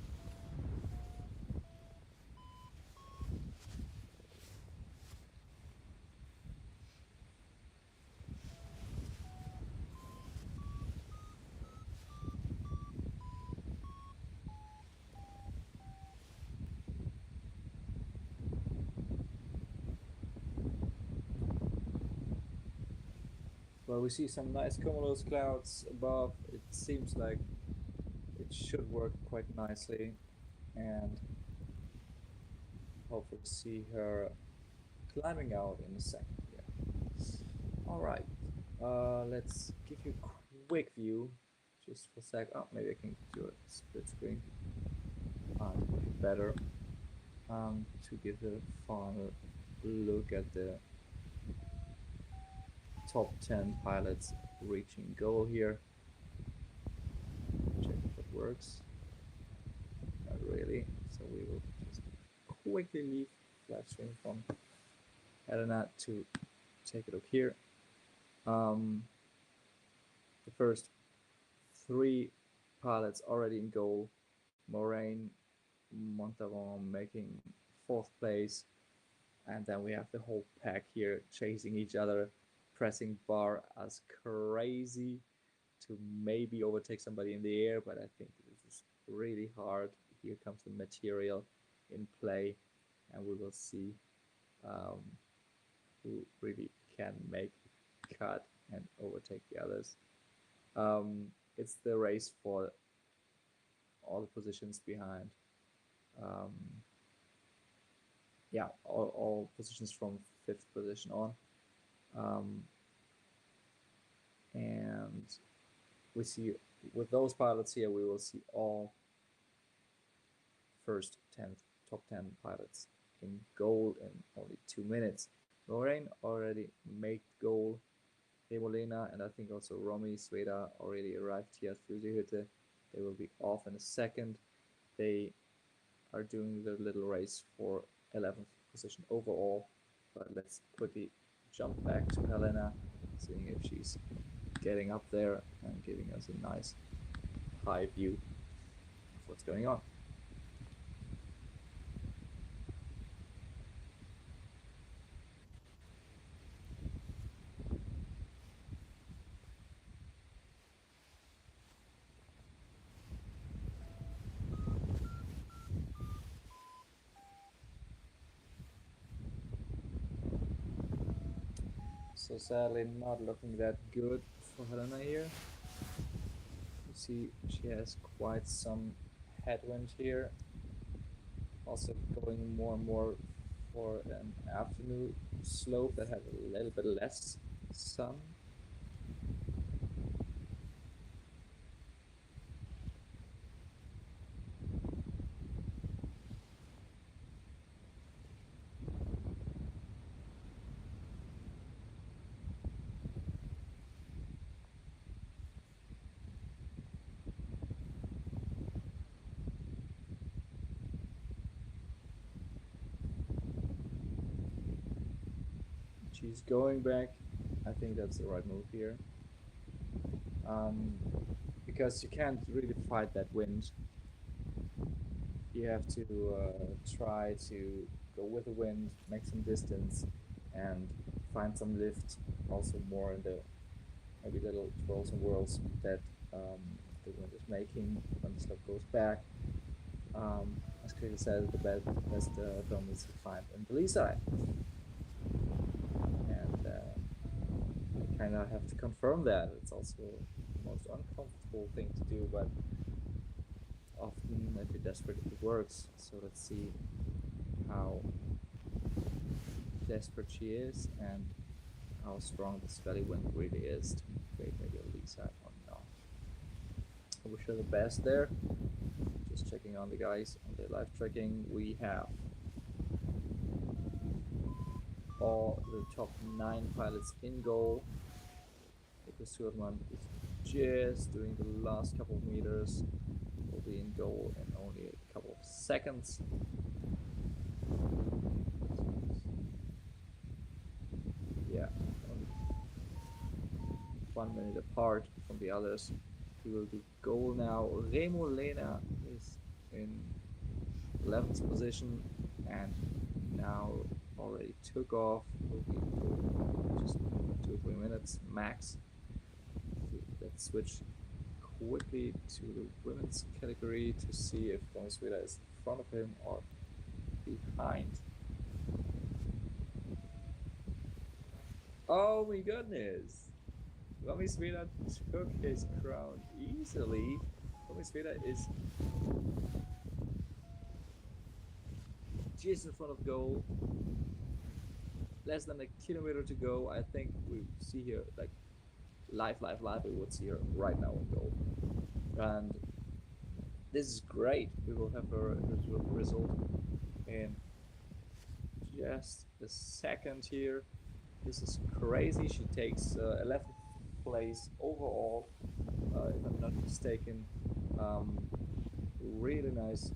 Well, we see some nice cumulus clouds above. It seems like it should work quite nicely, and hopefully see her climbing out in a second here. All right, let's give you a quick view, just for a sec. Oh, maybe I can do a split screen. Better to give a final look at the top 10 pilots reaching goal here. Check if it works. Not really. So we will just quickly leave flat stream from Helena to take a look here. The first 3 pilots already in goal. Moraine, Montaron making 4th place. And then we have the whole pack here chasing each other, pressing bar as crazy to maybe overtake somebody in the air, but I think this is really hard. Here comes the material in play, and we will see who really can make a cut and overtake the others. It's the race for all the positions behind. Yeah, all positions from 5th position on. And we see with those pilots here, we will see all first 10 top 10 pilots in goal in only 2 minutes. Lorraine already made goal. Remolena and I think also Romy Sveda already arrived here at Flusehütte. They will be off in a second. They are doing their little race for 11th position overall. But let's quickly jump back to Helena, seeing if she's getting up there and giving us a nice high view of what's going on. So sadly not looking that good for Helena here. You see she has quite some headwind here. Also going more and more for an afternoon slope that has a little bit less sun. She's going back. I think that's the right move here. Because you can't really fight that wind. You have to try to go with the wind, make some distance, and find some lift. Also more in the maybe little twirls and whirls that the wind is making when the slope goes back. As Krita said, the best film is to find on the lee side. And I kind of have to confirm that. It's also the most uncomfortable thing to do, but often if you're desperate, it works. So let's see how desperate she is and how strong this valley wind really is to create maybe a lee side or not. I wish her the best there. Just checking on the guys on the live tracking. We have all the top 9 pilots in goal. Because Surman is just doing the last couple of meters. Will be in goal in only a couple of seconds. Yeah, only 1 minute apart from the others. He will do goal now. Remo Lena is in 11th position and now already took off. Will be in goal just 2 or 3 minutes max. Let's switch quickly to the women's category to see if Venezuela is in front of him or behind. Oh my goodness! Venezuela took his crown easily. Venezuela is just in front of goal. Less than a kilometer to go. I think we see here like live. We would see her right now in goal. And this is great. We will have her result in just a second here. This is crazy. She takes 11th place overall, if I'm not mistaken. Really nice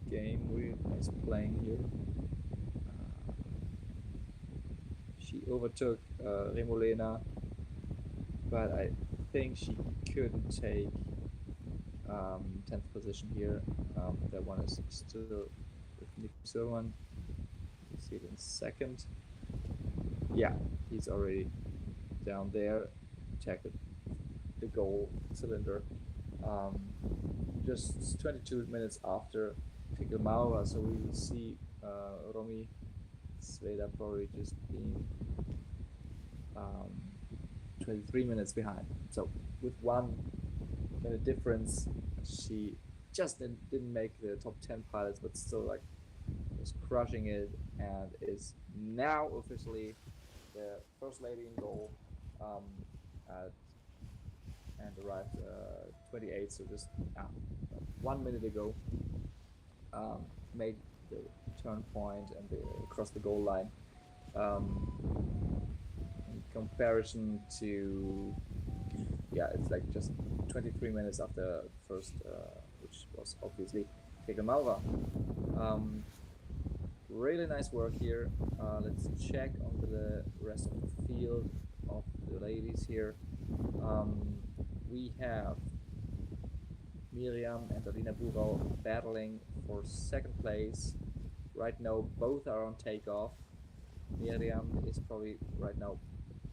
game, really nice playing here. She overtook Remolena, but I think she couldn't take 10th position here. That one is still with Nick Silvan. You see it in second. Yeah, he's already down there. Check the goal cylinder. Just 22 minutes after Figelmauer, so we will see Romy Sveda probably just being 23 minutes behind. So with 1 minute difference, she just didn't make the top 10 pilots, but still like was crushing it and is now officially the first lady in goal and arrived 28, so just 1 minute ago made the turn point and across the goal line. In comparison to yeah, it's like just 23 minutes after first, which was obviously Kegamalva. Um, really nice work here. Let's check on the rest of the field of the ladies here. We have Miriam and Alina Burau battling for second place. Right now, both are on takeoff. Miriam is probably right now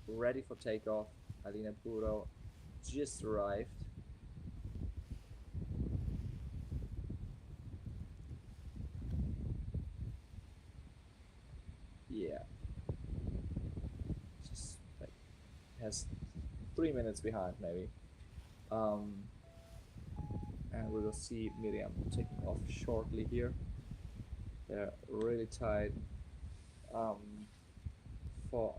ready for takeoff. Alina Burau just arrived. Yeah, just like has 3 minutes behind maybe. And we will see Miriam taking off shortly here. They're really tight. For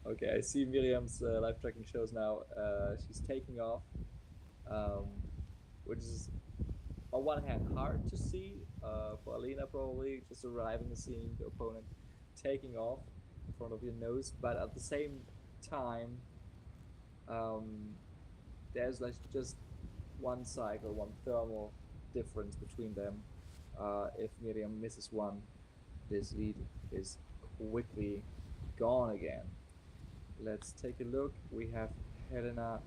okay, I see Miriam's live tracking shows now. She's taking off, um, which is on one hand hard to see for Alina, probably just arriving and seeing the opponent taking off in front of your nose, but at the same time, um, there's like just one cycle, one thermal difference between them. If Miriam misses one, this lead is quickly gone again. Let's take a look. We have Helena,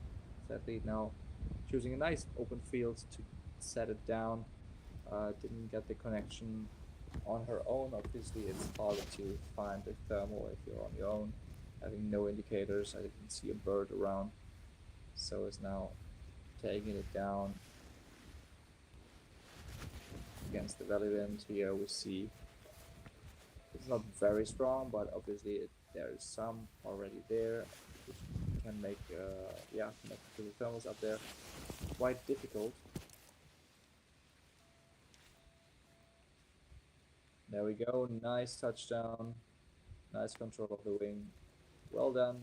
that lead now, choosing a nice open field to set it down. Didn't get the connection on her own. Obviously, it's harder to find a thermal if you're on your own, having no indicators. I didn't see a bird around, so is now taking it down against the valley wind. Here we see it's not very strong, but obviously there is some already there, which can make connect to the thermals up there quite difficult. There we go, nice touchdown, nice control of the wing, well done.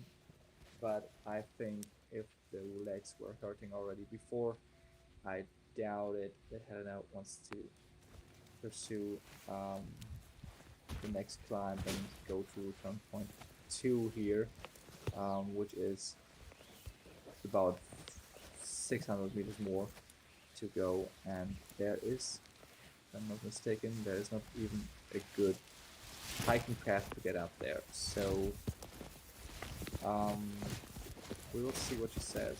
But I think if the legs were hurting already before, I doubt it that Helena wants to pursue the next climb and go to turn point 2 here, which is about 600 meters more to go, and there is, if I'm not mistaken, there is not even a good hiking path to get up there. So we will see what she says.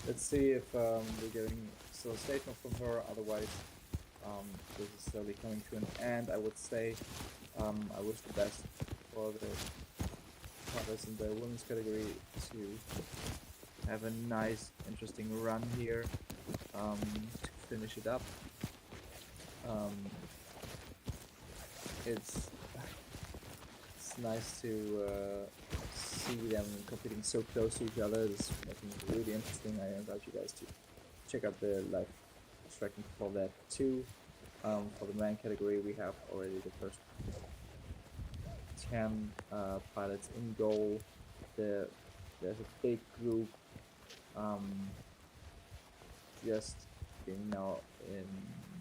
Let's see if we're getting still a statement from her. Otherwise, this is slowly coming to an end. I would say I wish the best for the runners in the women's category to have a nice, interesting run here to finish it up. It's nice to see them competing so close to each other. It's making it really interesting. I invite you guys to check out the live tracking for that too. For the man category, we have already the first 10 pilots in goal. There's a big group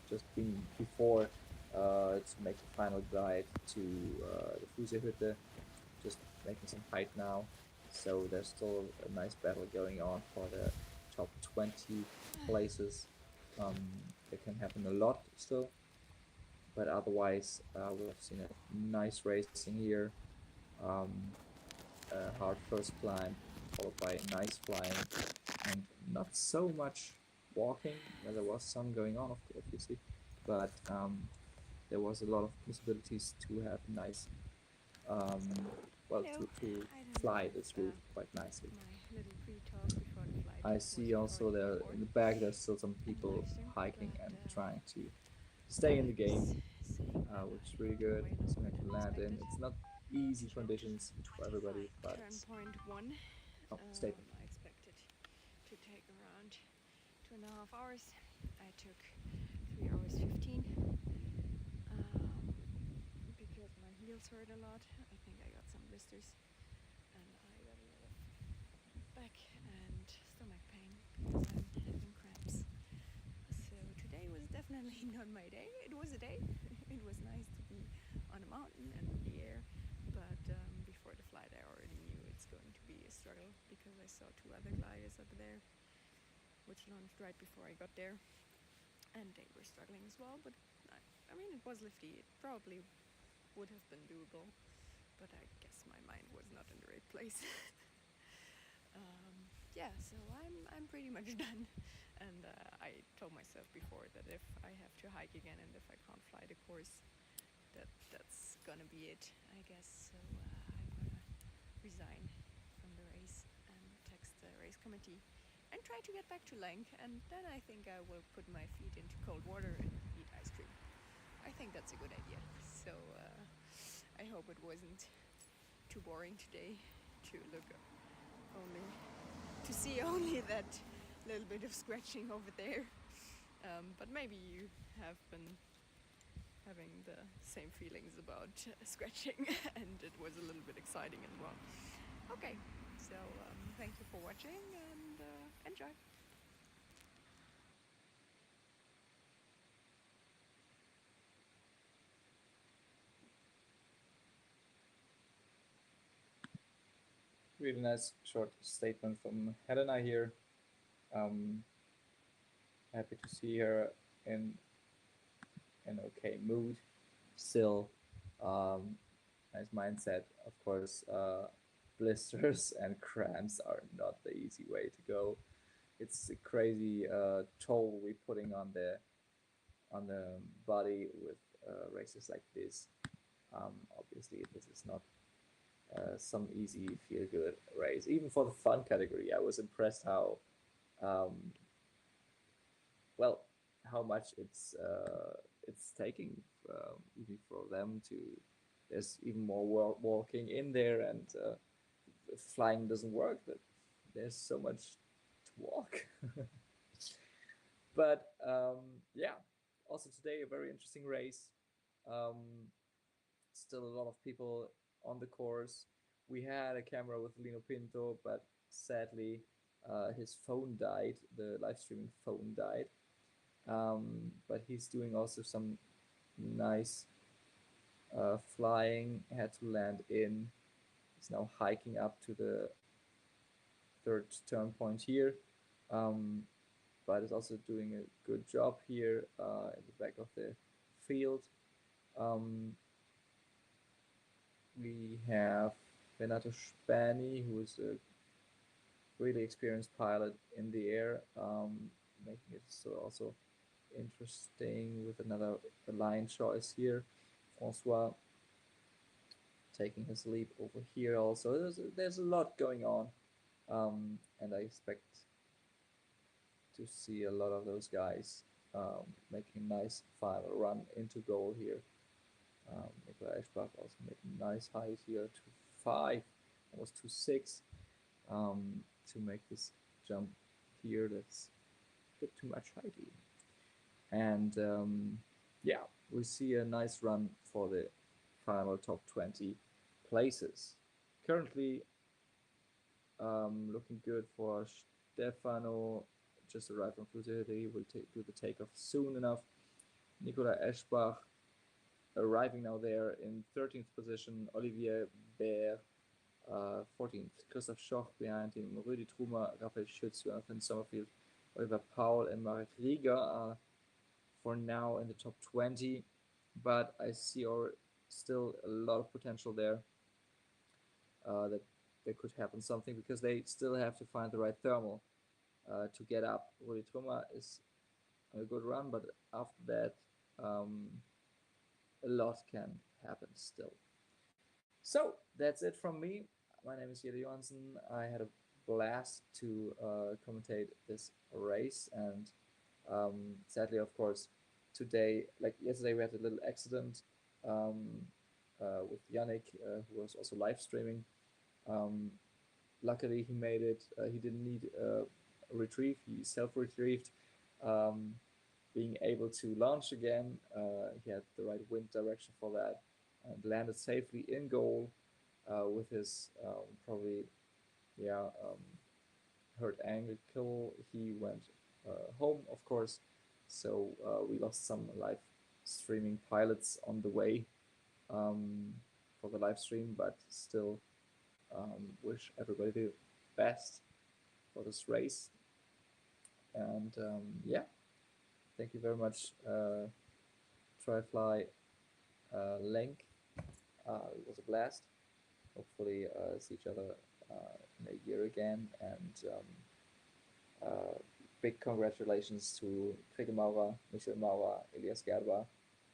just being before to make the final glide to the Fusehütte, just making some height now. So there's still a nice battle going on for the top 20 places. There can happen a lot still, but otherwise we have seen a nice racing here. A hard first climb followed by nice flying and not so much walking. Well, there was some going on obviously, but there was a lot of possibilities to have nice to fly this route quite nicely. My little pre-talk before the flight. I was see also recorded there before. in the back there's still some people Livestream, hiking but, and trying to stay in the game, saying that which is I really got good. way lower Something to than land in. expected. It's not easy So, conditions for everybody, but turn it's point 1. statement. I expected to take around 2.5 hours. I took 3 hours 15 because my heels hurt a lot. I think I got some blisters and I got a lot of back and stomach pain. definitely not my day. It was a day. It was nice to be on a mountain and in the air, but before the flight I already knew it's going to be a struggle because I saw 2 other gliders up there, which launched right before I got there, and they were struggling as well, but I mean, it was lifty. It probably would have been doable, but I guess my mind was not in the right place. Yeah, so I'm pretty much done, and I told myself before that if I have to hike again and if I can't fly the course, that's gonna be it, I guess. So I'm gonna resign from the race and text the race committee and try to get back to Lenk, and then I think I will put my feet into cold water and eat ice cream. I think that's a good idea. So I hope it wasn't too boring today to look only to see only that little bit of scratching over there. But maybe you have been having the same feelings about scratching and it was a little bit exciting as well. Okay, so thank you for watching and enjoy. Really nice short statement from Helena here. Happy to see her in an okay mood still. Nice mindset. Of course, blisters and cramps are not the easy way to go. It's a crazy toll we're putting on the body with races like this. Obviously, this is not some easy feel good race. Even for the fun category, I was impressed how well how much it's taking even for them to. There's even more walking in there, and if flying doesn't work, but there's so much to walk. But yeah, also today a very interesting race. Still a lot of people on the course. We had a camera with Lino Pinto, but sadly his phone died. The live streaming phone died. But he's doing also some nice flying. Had to land in. He's now hiking up to the third turn point here. But is also doing a good job here in the back of the field. We have Renato Spani, who is a really experienced pilot in the air, making it so also interesting with another line choice here. Francois taking his leap over here also. There's a lot going on, and I expect to see a lot of those guys making a nice final run into goal here. Nikolai Eschbach also making a nice height here to 5, almost to 6, to make this jump here. That's a bit too much height even. And yeah, we see a nice run for the final top 20 places. Currently looking good for Stefano, just arrived from Fluidity. He will do the takeoff soon enough. Nikolai Eschbach arriving now there in 13th position. Olivier Baer, 14th. Christoph Schoch behind him. Rudi Trumer, Raphael Schütz, Jonathan Sommerfield, Oliver Paul, and Marek Rieger are for now in the top 20. But I see still a lot of potential there that there could happen something because they still have to find the right thermal to get up. Rudi Trumer is on a good run, but after that, a lot can happen still. So that's it from me. My name is Jere Johansen. I had a blast to commentate this race, and sadly, of course, today, like yesterday, we had a little accident with Yannick, who was also live streaming. Luckily, he made it. He didn't need a retrieve. He self-retrieved. Being able to launch again, he had the right wind direction for that, and landed safely in goal with his probably hurt ankle. He went home, of course. So we lost some live streaming pilots on the way for the live stream, but still wish everybody the best for this race. And yeah, thank you very much, TrailFlyLenk. It was a blast. Hopefully, see each other in a year again. And big congratulations to Kriege Maurer, Michael Maurer, Elias Gerber,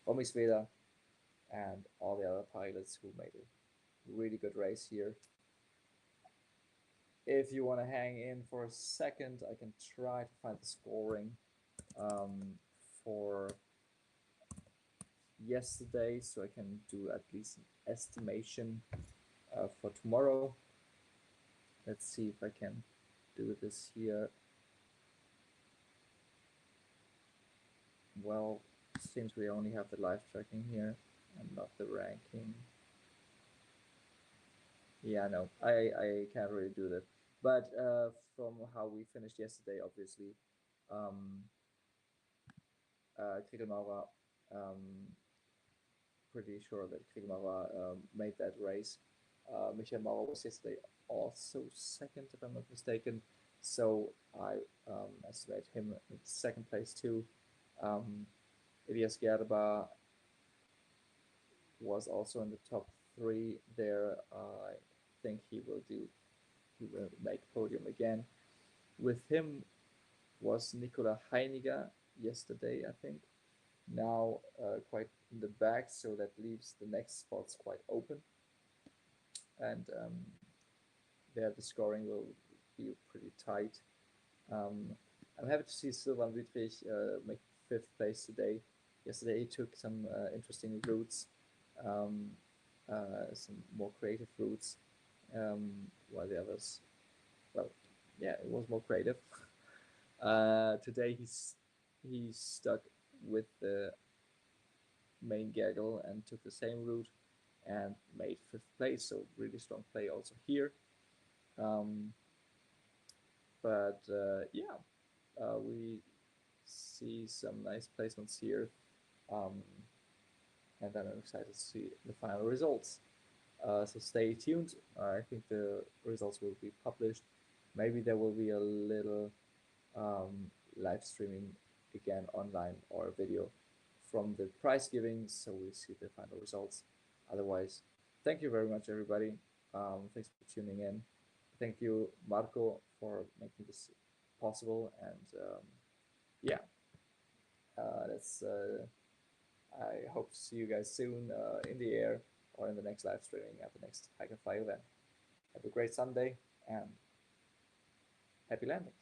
Romy Sveda, and all the other pilots who made a really good race here. If you want to hang in for a second, I can try to find the scoring for yesterday, so I can do at least an estimation for tomorrow. Let's see if I can do this here. Well, since we only have the live tracking here and not the ranking. Yeah, no, I can't really do that. But from how we finished yesterday, obviously, Kriege Maurer, pretty sure that Kriege Maurer made that race. Michael Maurer was yesterday also second, if I'm not mistaken. So I estimate him in second place too. Elias Gerber was also in the top 3 there. I think he will make podium again. With him was Nicola Heiniger yesterday, I think. Now quite in the back, so that leaves the next spots quite open. And there the scoring will be pretty tight. I'm happy to see Silvan Wittrich make 5th place today. Yesterday he took some interesting routes, some more creative routes, while the others, well, yeah, it was more creative. Today he stuck with the main gaggle and took the same route and made 5th place, so really strong play also here. But yeah, we see some nice placements here, and then I'm excited to see the final results. So stay tuned. I think the results will be published. Maybe there will be a little live streaming again online or a video from the prize giving, so we'll see the final results. Otherwise, thank you very much, everybody. Thanks for tuning in. Thank you, Marco, for making this possible. And yeah, that's. I hope to see you guys soon in the air or in the next live streaming at the next Hike and Fly event. Have a great Sunday and happy landing.